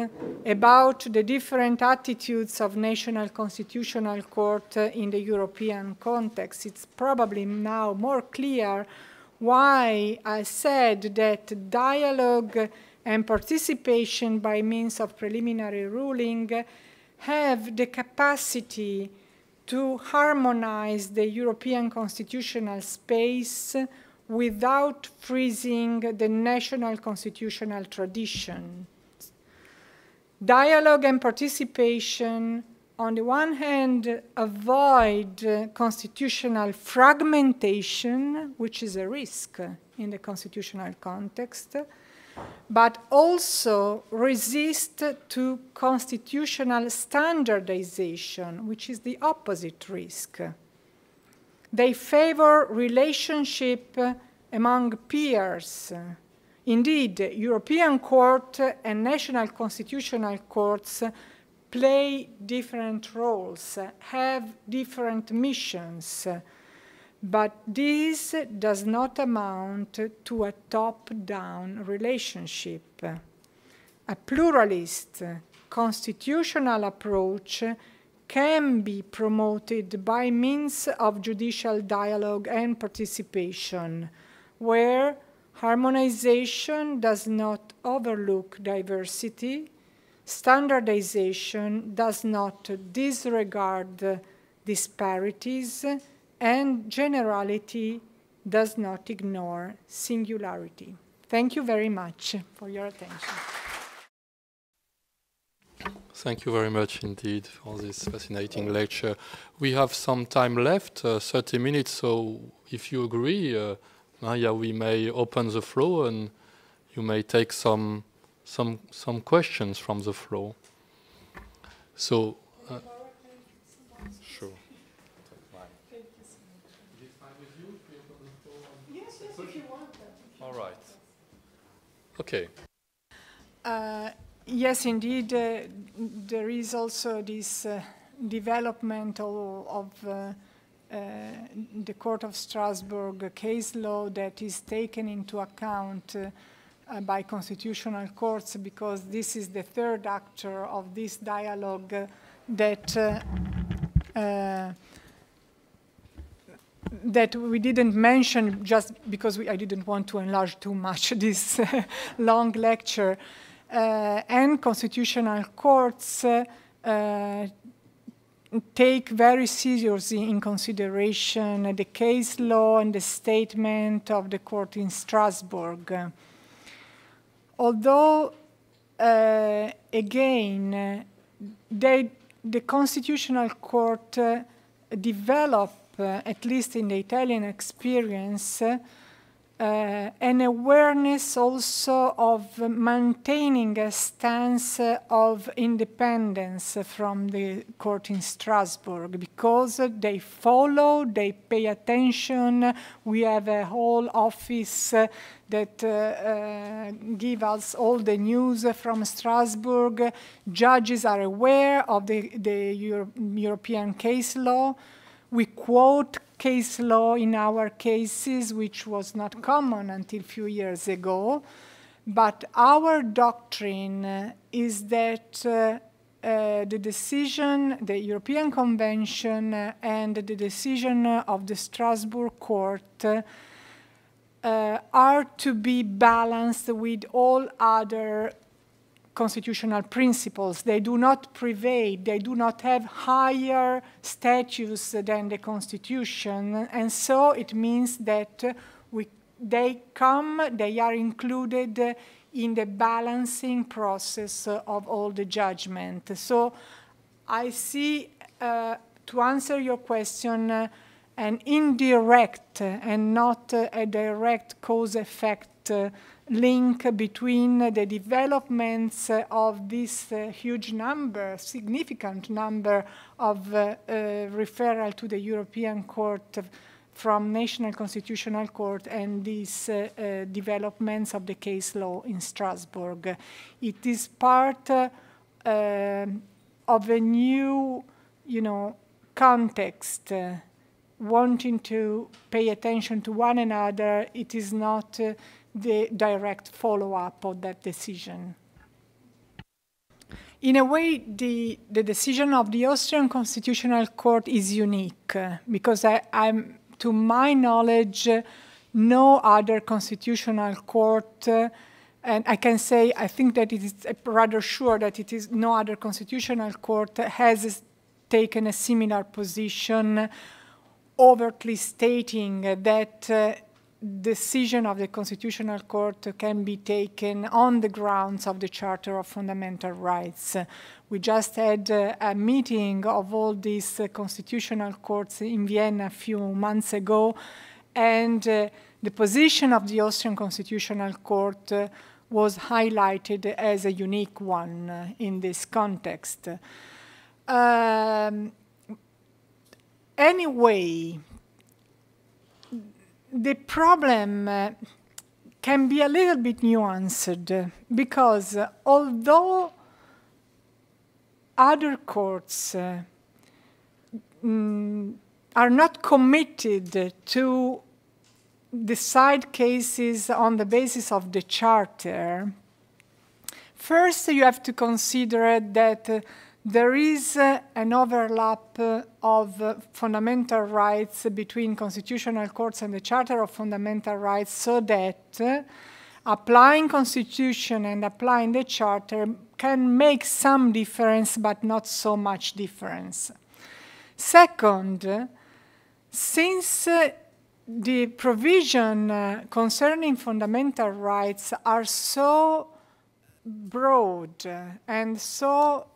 about the different attitudes of national constitutional court in the European context, it's probably now more clear why I said that dialogue and participation by means of preliminary ruling have the capacity to harmonize the European constitutional space without freezing the national constitutional tradition. Dialogue and participation, on the one hand, avoid constitutional fragmentation, which is a risk in the constitutional context, but also resist to constitutional standardization, which is the opposite risk. They favor relationship among peers. Indeed, European Court and national constitutional courts play different roles, have different missions, but this does not amount to a top-down relationship. A pluralist constitutional approach can be promoted by means of judicial dialogue and participation, where harmonization does not overlook diversity, standardization does not disregard disparities, and generality does not ignore singularity. Thank you very much for your attention. Thank you very much indeed for this fascinating lecture. We have some time left, 30 minutes, so if you agree, Maya, we may open the floor and you may take some questions from the floor. So, sure. Is it fine with you if we open the floor? Yes, if you want. All right. Okay. Yes, indeed, there is also this development of the Court of Strasbourg case law that is taken into account by constitutional courts, because this is the third actor of this dialogue that we didn't mention just because I didn't want to enlarge too much this long lecture. And constitutional courts take very seriously in consideration the case law and the statement of the court in Strasbourg. Although, again, the constitutional court developed, at least in the Italian experience, an awareness also of maintaining a stance of independence from the court in Strasbourg, because they follow, they pay attention. We have a whole office that give us all the news from Strasbourg. Judges are aware of the European case law. We quote case law in our cases, which was not common until a few years ago. But our doctrine is that the decision, the European Convention and the decision of the Strasbourg Court are to be balanced with all other constitutional principles. They do not prevail. They do not have higher status than the Constitution. And so it means that they are included in the balancing process of all the judgment. So I see, to answer your question, an indirect and not a direct cause-effect link between the developments of this huge number, significant number of referral to the European Court from National Constitutional Court and these developments of the case law in Strasbourg. It is part of a new, context, wanting to pay attention to one another. It is not the direct follow-up of that decision. In a way, the decision of the Austrian Constitutional Court is unique because to my knowledge, no other constitutional court, and I can say I think that it is rather sure that it is no other constitutional court has taken a similar position, overtly stating that decision of the Constitutional Court can be taken on the grounds of the Charter of Fundamental Rights. We just had a meeting of all these constitutional courts in Vienna a few months ago, and the position of the Austrian Constitutional Court was highlighted as a unique one in this context. Anyway, the problem can be a little bit nuanced because although other courts are not committed to decide cases on the basis of the Charter, first you have to consider that there is an overlap of fundamental rights between constitutional courts and the Charter of Fundamental Rights, so that applying Constitution and applying the Charter can make some difference, but not so much difference. Second, since the provision concerning fundamental rights are so broad and so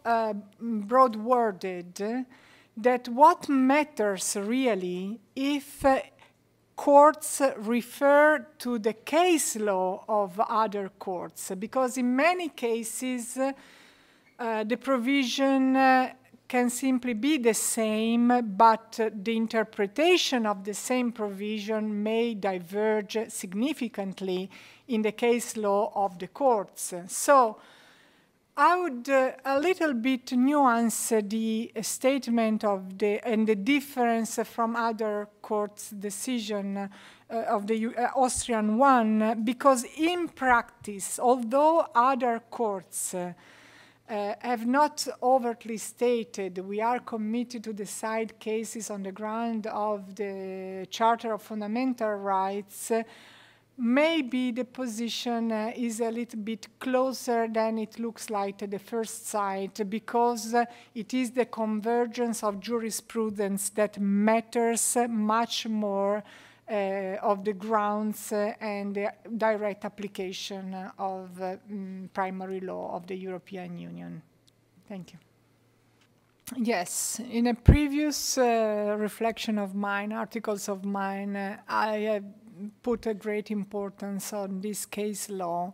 broad-worded, that what matters really if courts refer to the case law of other courts, because in many cases the provision can simply be the same, but the interpretation of the same provision may diverge significantly in the case law of the courts. So I would a little bit nuance the statement of and the difference from other courts' decision of the Austrian one, because in practice, although other courts have not overtly stated we are committed to decide cases on the ground of the Charter of Fundamental Rights, maybe the position is a little bit closer than it looks like at the first sight, because it is the convergence of jurisprudence that matters much more of the grounds and the direct application of primary law of the European Union. Thank you. Yes, in a previous reflection of mine, articles of mine, I have put a great importance on this case law,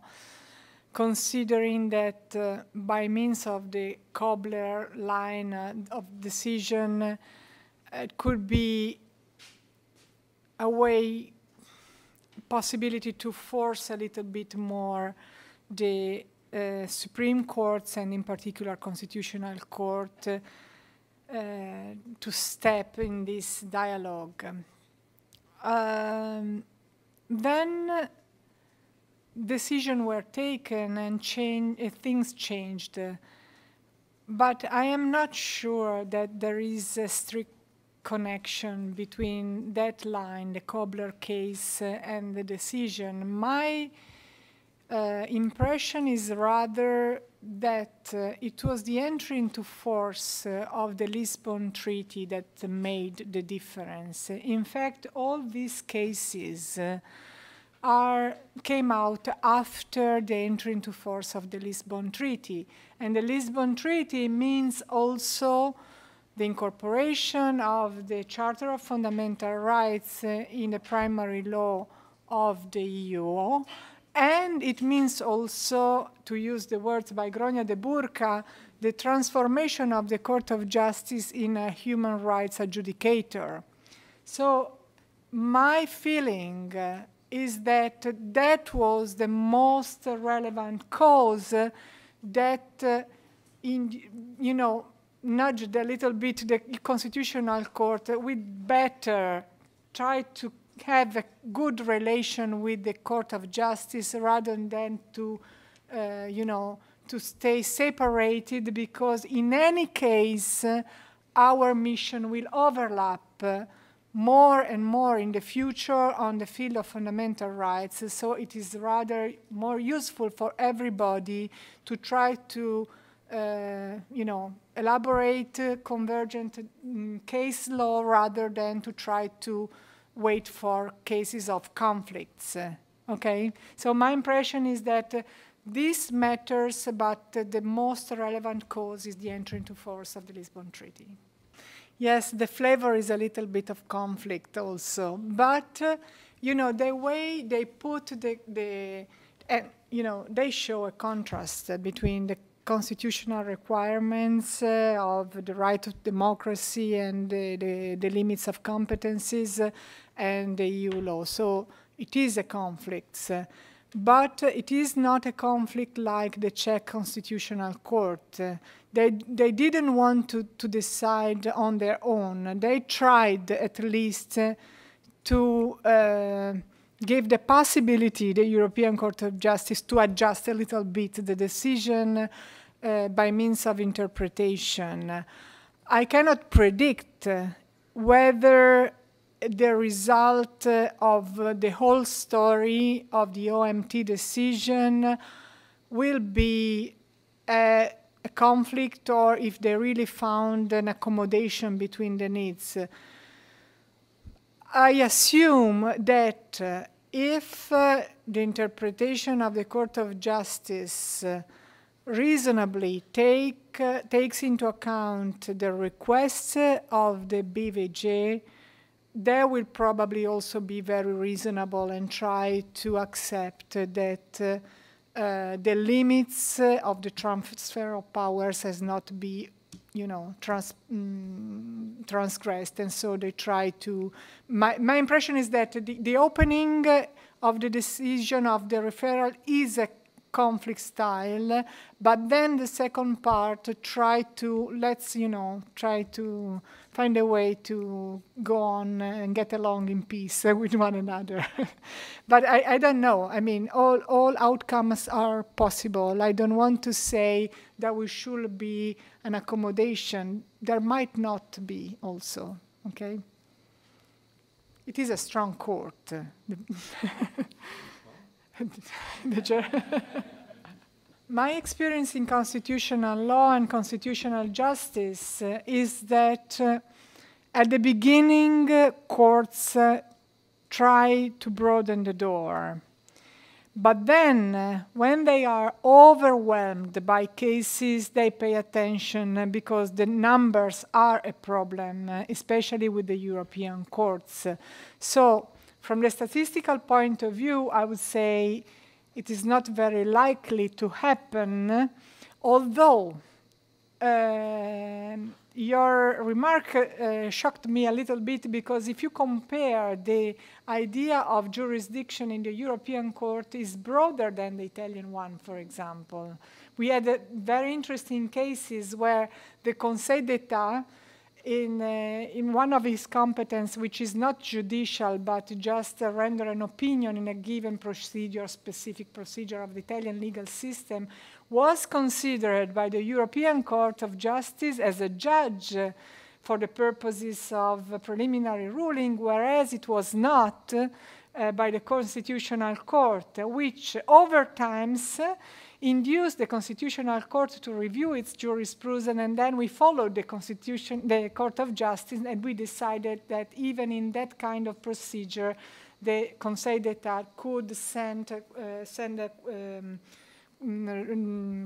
considering that by means of the Kobler line of decision, it could be a possibility to force a little bit more the Supreme Courts, and in particular Constitutional Court, to step in this dialogue. Then decisions were taken and things changed, but I am not sure that there is a strict connection between that line, the Kobler case, and the decision. My impression is rather that it was the entry into force of the Lisbon Treaty that made the difference. In fact, all these cases came out after the entry into force of the Lisbon Treaty. And the Lisbon Treaty means also the incorporation of the Charter of Fundamental Rights in the primary law of the EU. And it means also, to use the words by Gronia de Burca, the transformation of the Court of Justice in a human rights adjudicator. So my feeling is that that was the most relevant cause that, nudged a little bit the Constitutional Court with better try to have a good relation with the Court of Justice rather than to, to stay separated, because in any case, our mission will overlap more and more in the future on the field of fundamental rights. So it is rather more useful for everybody to try to, elaborate convergent case law rather than to try to wait for cases of conflicts, okay? So my impression is that this matters, but the most relevant cause is the entry into force of the Lisbon Treaty. Yes, the flavor is a little bit of conflict also, but, the way they put they show a contrast between the constitutional requirements of the right of democracy and the limits of competencies and the EU law. So it is a conflict, but it is not a conflict like the Czech Constitutional Court. They didn't want to decide on their own. They tried at least to give the possibility, the European Court of Justice, to adjust a little bit the decision by means of interpretation. I cannot predict whether the result of the whole story of the OMT decision will be a conflict or if they really found an accommodation between the needs. I assume that if the interpretation of the Court of Justice reasonably takes into account the requests of the BVG, they will probably also be very reasonable and try to accept that the limits of the transfer of powers has not be, transgressed, and so they try to. My impression is that the opening of the decision of the referral is a conflict style, but then the second part try to try to find a way to go on and get along in peace with one another. But I don't know. I mean, all outcomes are possible. I don't want to say that we should be an accommodation. There might not be also, okay? It is a strong court. My experience in constitutional law and constitutional justice is that at the beginning, courts try to broaden the door. But then, when they are overwhelmed by cases, they pay attention because the numbers are a problem, especially with the European courts. So, from the statistical point of view, I would say it is not very likely to happen, although your remark shocked me a little bit, because if you compare the idea of jurisdiction in the European court is broader than the Italian one, for example. We had very interesting cases where the Conseil d'État, in one of his competence, which is not judicial, but just render an opinion in a given procedure, specific procedure of the Italian legal system, was considered by the European Court of Justice as a judge for the purposes of a preliminary ruling, whereas it was not by the Constitutional Court, which over time induced the Constitutional Court to review its jurisprudence, and then we followed the Court of Justice, and we decided that even in that kind of procedure, the Conseil d'État could send a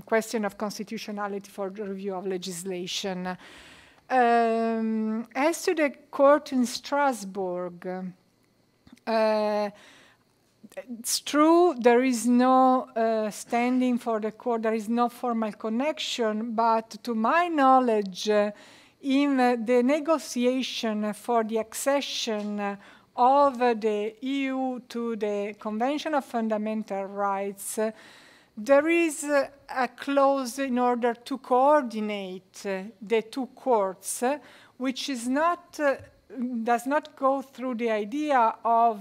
question of constitutionality for the review of legislation. As to the court in Strasbourg, it's true there is no standing for the court, there is no formal connection, but to my knowledge, in the negotiation for the accession of the EU to the Convention of Fundamental Rights, there is a clause in order to coordinate the two courts, which is not, does not go through the idea of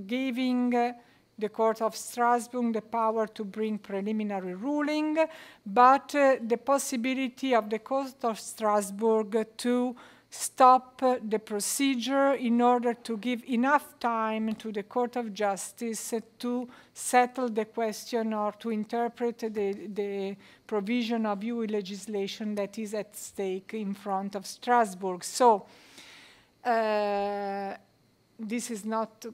giving the Court of Strasbourg the power to bring preliminary ruling, but the possibility of the Court of Strasbourg to stop the procedure in order to give enough time to the Court of Justice to settle the question or to interpret the provision of EU legislation that is at stake in front of Strasbourg. So this is not,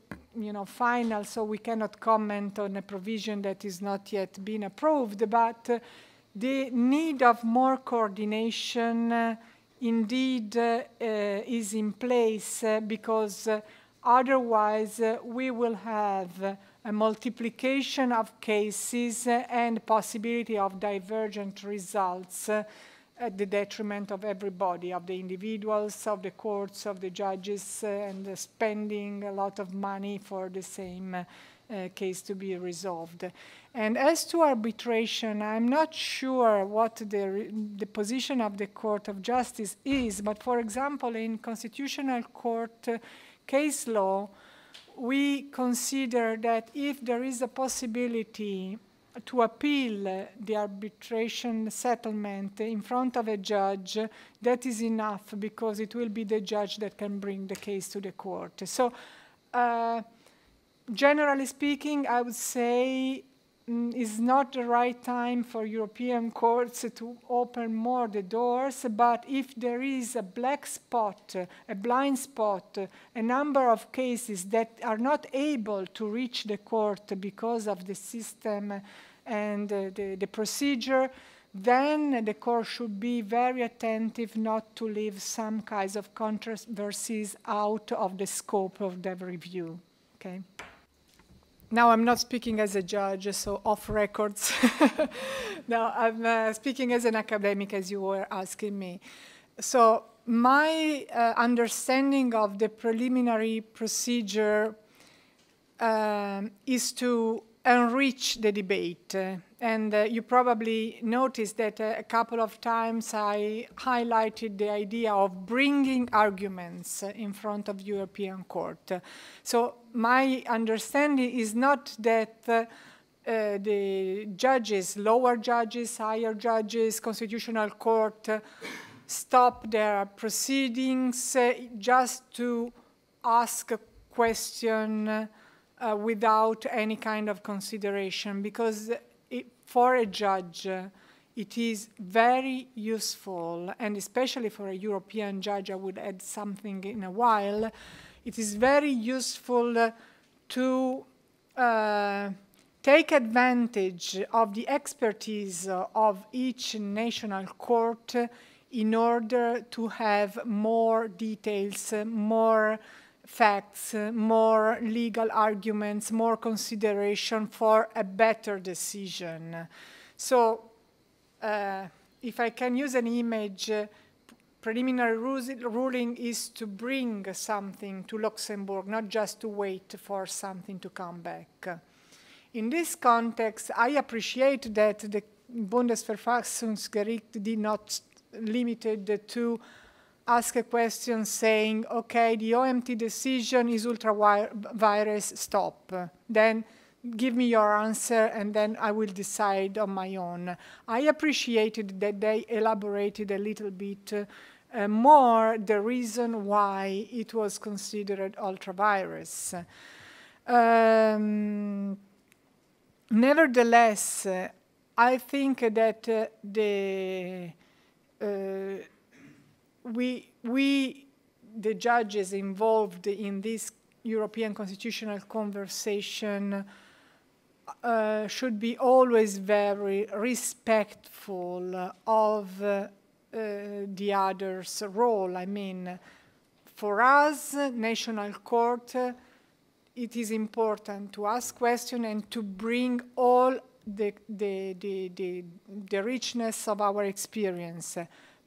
final, so we cannot comment on a provision that is not yet been approved, but the need of more coordination indeed is in place because otherwise we will have a multiplication of cases and possibility of divergent results at the detriment of everybody, of the individuals, of the courts, of the judges, and spending a lot of money for the same case to be resolved. And as to arbitration, I'm not sure what the position of the Court of Justice is, but for example, in Constitutional Court case law, we consider that if there is a possibility to appeal the arbitration settlement in front of a judge, that is enough because it will be the judge that can bring the case to the court. So generally speaking, I would say is not the right time for European courts to open more the doors, but if there is a black spot, a blind spot, a number of cases that are not able to reach the court because of the system and the procedure, then the court should be very attentive not to leave some kinds of controversies out of the scope of the review. Okay. Now I'm not speaking as a judge, so off records. No, I'm speaking as an academic, as you were asking me. So my understanding of the preliminary procedure is to enrich the debate. And you probably noticed that a couple of times I highlighted the idea of bringing arguments in front of European Court. So my understanding is not that the judges, lower judges, higher judges, Constitutional Court, stop their proceedings just to ask a question without any kind of consideration, because for a judge, it is very useful, and especially for a European judge, I would add something in a while, it is very useful to take advantage of the expertise of each national court in order to have more details, more facts, more legal arguments, more consideration for a better decision. So if I can use an image, preliminary ruling is to bring something to Luxembourg, not just to wait for something to come back. In this context, I appreciate that the Bundesverfassungsgericht did not limit it to ask a question saying, okay, the OMT decision is ultra-virus, stop. Then give me your answer and then I will decide on my own. I appreciated that they elaborated a little bit more the reason why it was considered ultra-virus. Nevertheless, I think that the judges involved in this European constitutional conversation should be always very respectful of the other's role. I mean, for us, national court, it is important to ask questions and to bring all the richness of our experience.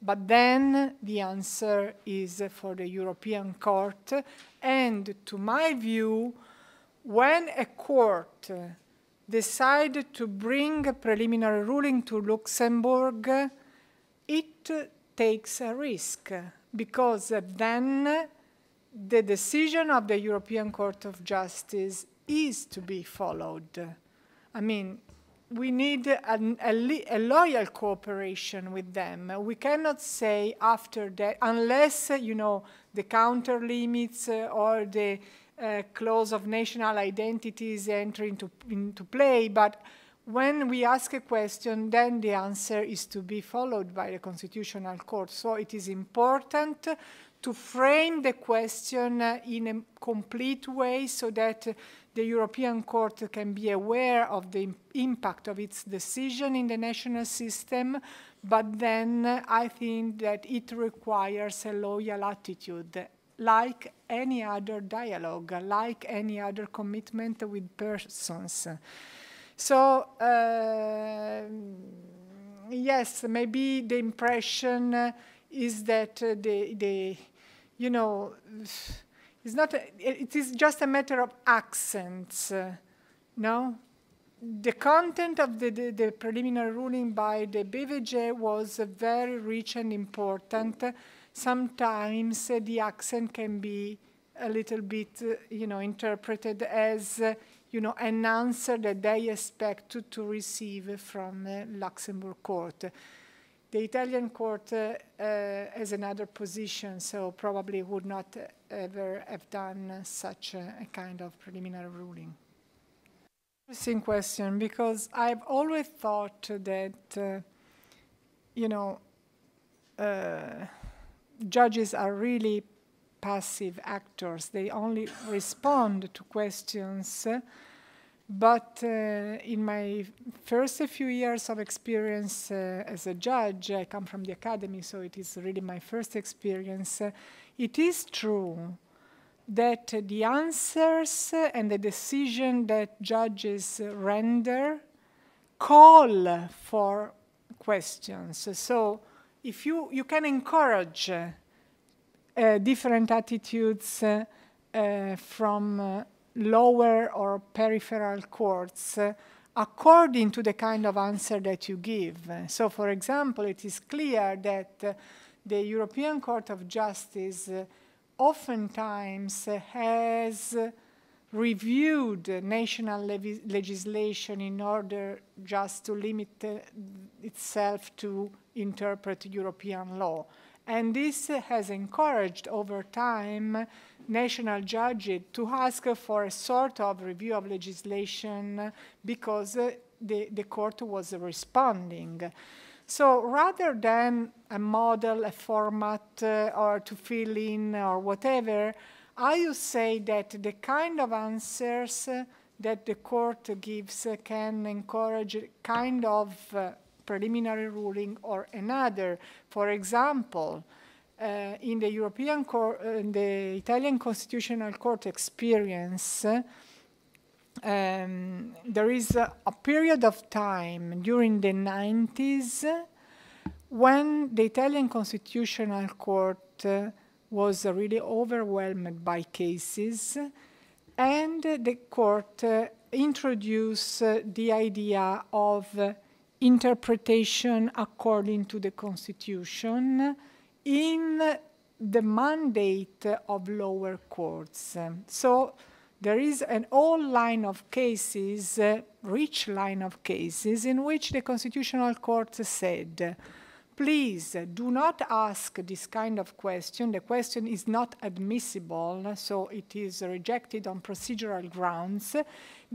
But then the answer is for the European Court. And to my view, when a court decides to bring a preliminary ruling to Luxembourg, it takes a risk, because then the decision of the European Court of Justice is to be followed. I mean, we need a loyal cooperation with them. We cannot say after that, unless, you know, the counter limits or the clause of national identities enter into play, but when we ask a question, then the answer is to be followed by the Constitutional Court. So it is important to frame the question in a complete way so that the European Court can be aware of the impact of its decision in the national system, but then I think that it requires a loyal attitude, like any other dialogue, like any other commitment with persons. So, yes, maybe the impression is that you know, it's not. It is just a matter of accents, no? The content of the preliminary ruling by the BVJ was very rich and important. Sometimes the accent can be a little bit, you know, interpreted as you know, an answer that they expect to receive from Luxembourg court. The Italian court has another position, so probably would not ever have done such a kind of preliminary ruling. Interesting question, because I've always thought that, you know, judges are really passive actors. They only respond to questions. But in my first few years of experience as a judge, I come from the academy, so it is really my first experience. It is true that the answers and the decision that judges render call for questions. So if you can encourage different attitudes from lower or peripheral courts according to the kind of answer that you give. So, for example, it is clear that the European Court of Justice oftentimes has reviewed national legislation in order just to limit itself to interpret European law. And this has encouraged over time national judges to ask for a sort of review of legislation because the court was responding. So rather than a model, a format, or to fill in or whatever, I would say that the kind of answers that the court gives can encourage a kind of preliminary ruling or another. For example, in the European Court, in the Italian Constitutional Court experience, there is a period of time during the 90s when the Italian Constitutional Court was really overwhelmed by cases, and the court introduced the idea of interpretation according to the Constitution in the mandate of lower courts. So there is an whole line of cases, rich line of cases, in which the Constitutional Court said, please do not ask this kind of question. The question is not admissible, so it is rejected on procedural grounds,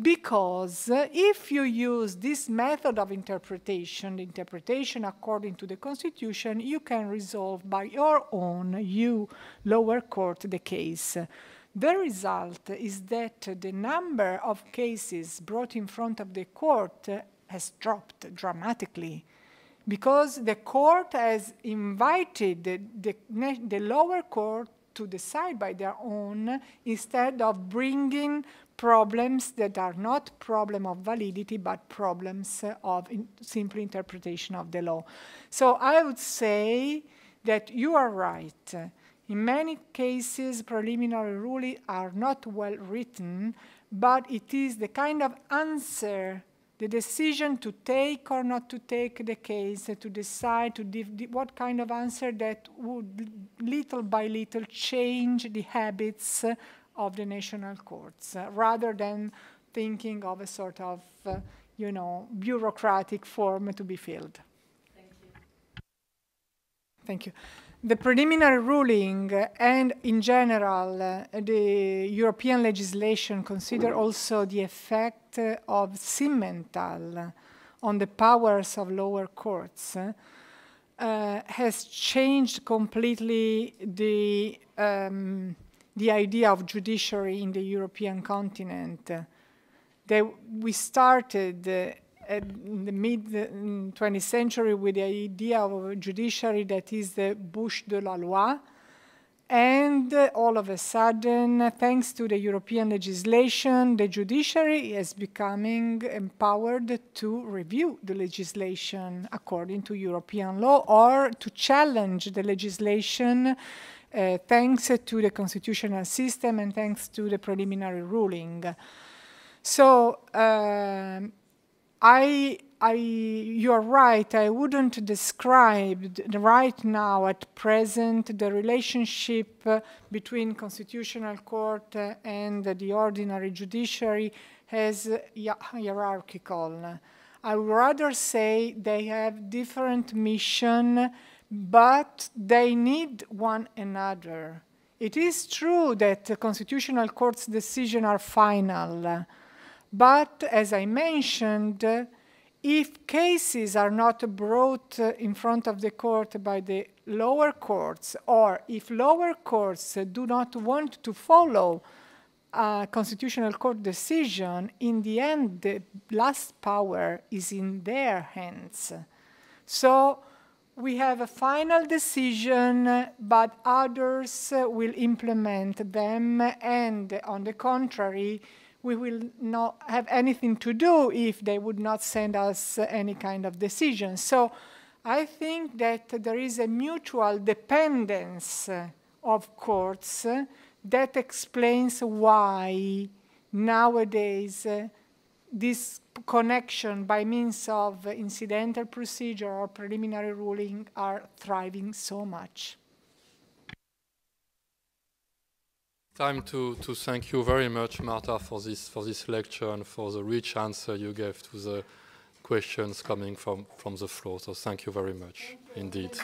because if you use this method of interpretation, the interpretation according to the Constitution, you can resolve by your own, you, lower court, the case. The result is that the number of cases brought in front of the court has dropped dramatically, because the court has invited the lower court to decide by their own, instead of bringing problems that are not problems of validity, but problems of simple interpretation of the law. So I would say that you are right. In many cases, preliminary rulings are not well written, but it is the kind of answer, the decision to take or not to take the case, to decide what kind of answer that would little by little change the habits of the national courts, rather than thinking of a sort of, bureaucratic form to be filled. Thank you. Thank you. The preliminary ruling and, in general, the European legislation consider also the effect of Simmental on the powers of lower courts, has changed completely the idea of judiciary in the European continent. We started in the mid-20th century with the idea of a judiciary that is the bouche de la loi, and all of a sudden, thanks to the European legislation, the judiciary is becoming empowered to review the legislation according to European law, or to challenge the legislation thanks to the constitutional system and thanks to the preliminary ruling. So you are right, I wouldn't describe right now at present the relationship between constitutional court and the ordinary judiciary as hierarchical. I would rather say they have different mission, but they need one another. It is true that the constitutional court's decisions are final, but as I mentioned, if cases are not brought in front of the court by the lower courts, or if lower courts do not want to follow a constitutional court decision, in the end, the last power is in their hands. So we have a final decision, but others will implement them, and on the contrary, we will not have anything to do if they would not send us any kind of decision. So I think that there is a mutual dependence of courts that explains why nowadays this connection by means of incidental procedure or preliminary ruling are thriving so much. Time to thank you very much, Marta, for this lecture and for the rich answer you gave to the questions coming from the floor. So thank you very much indeed.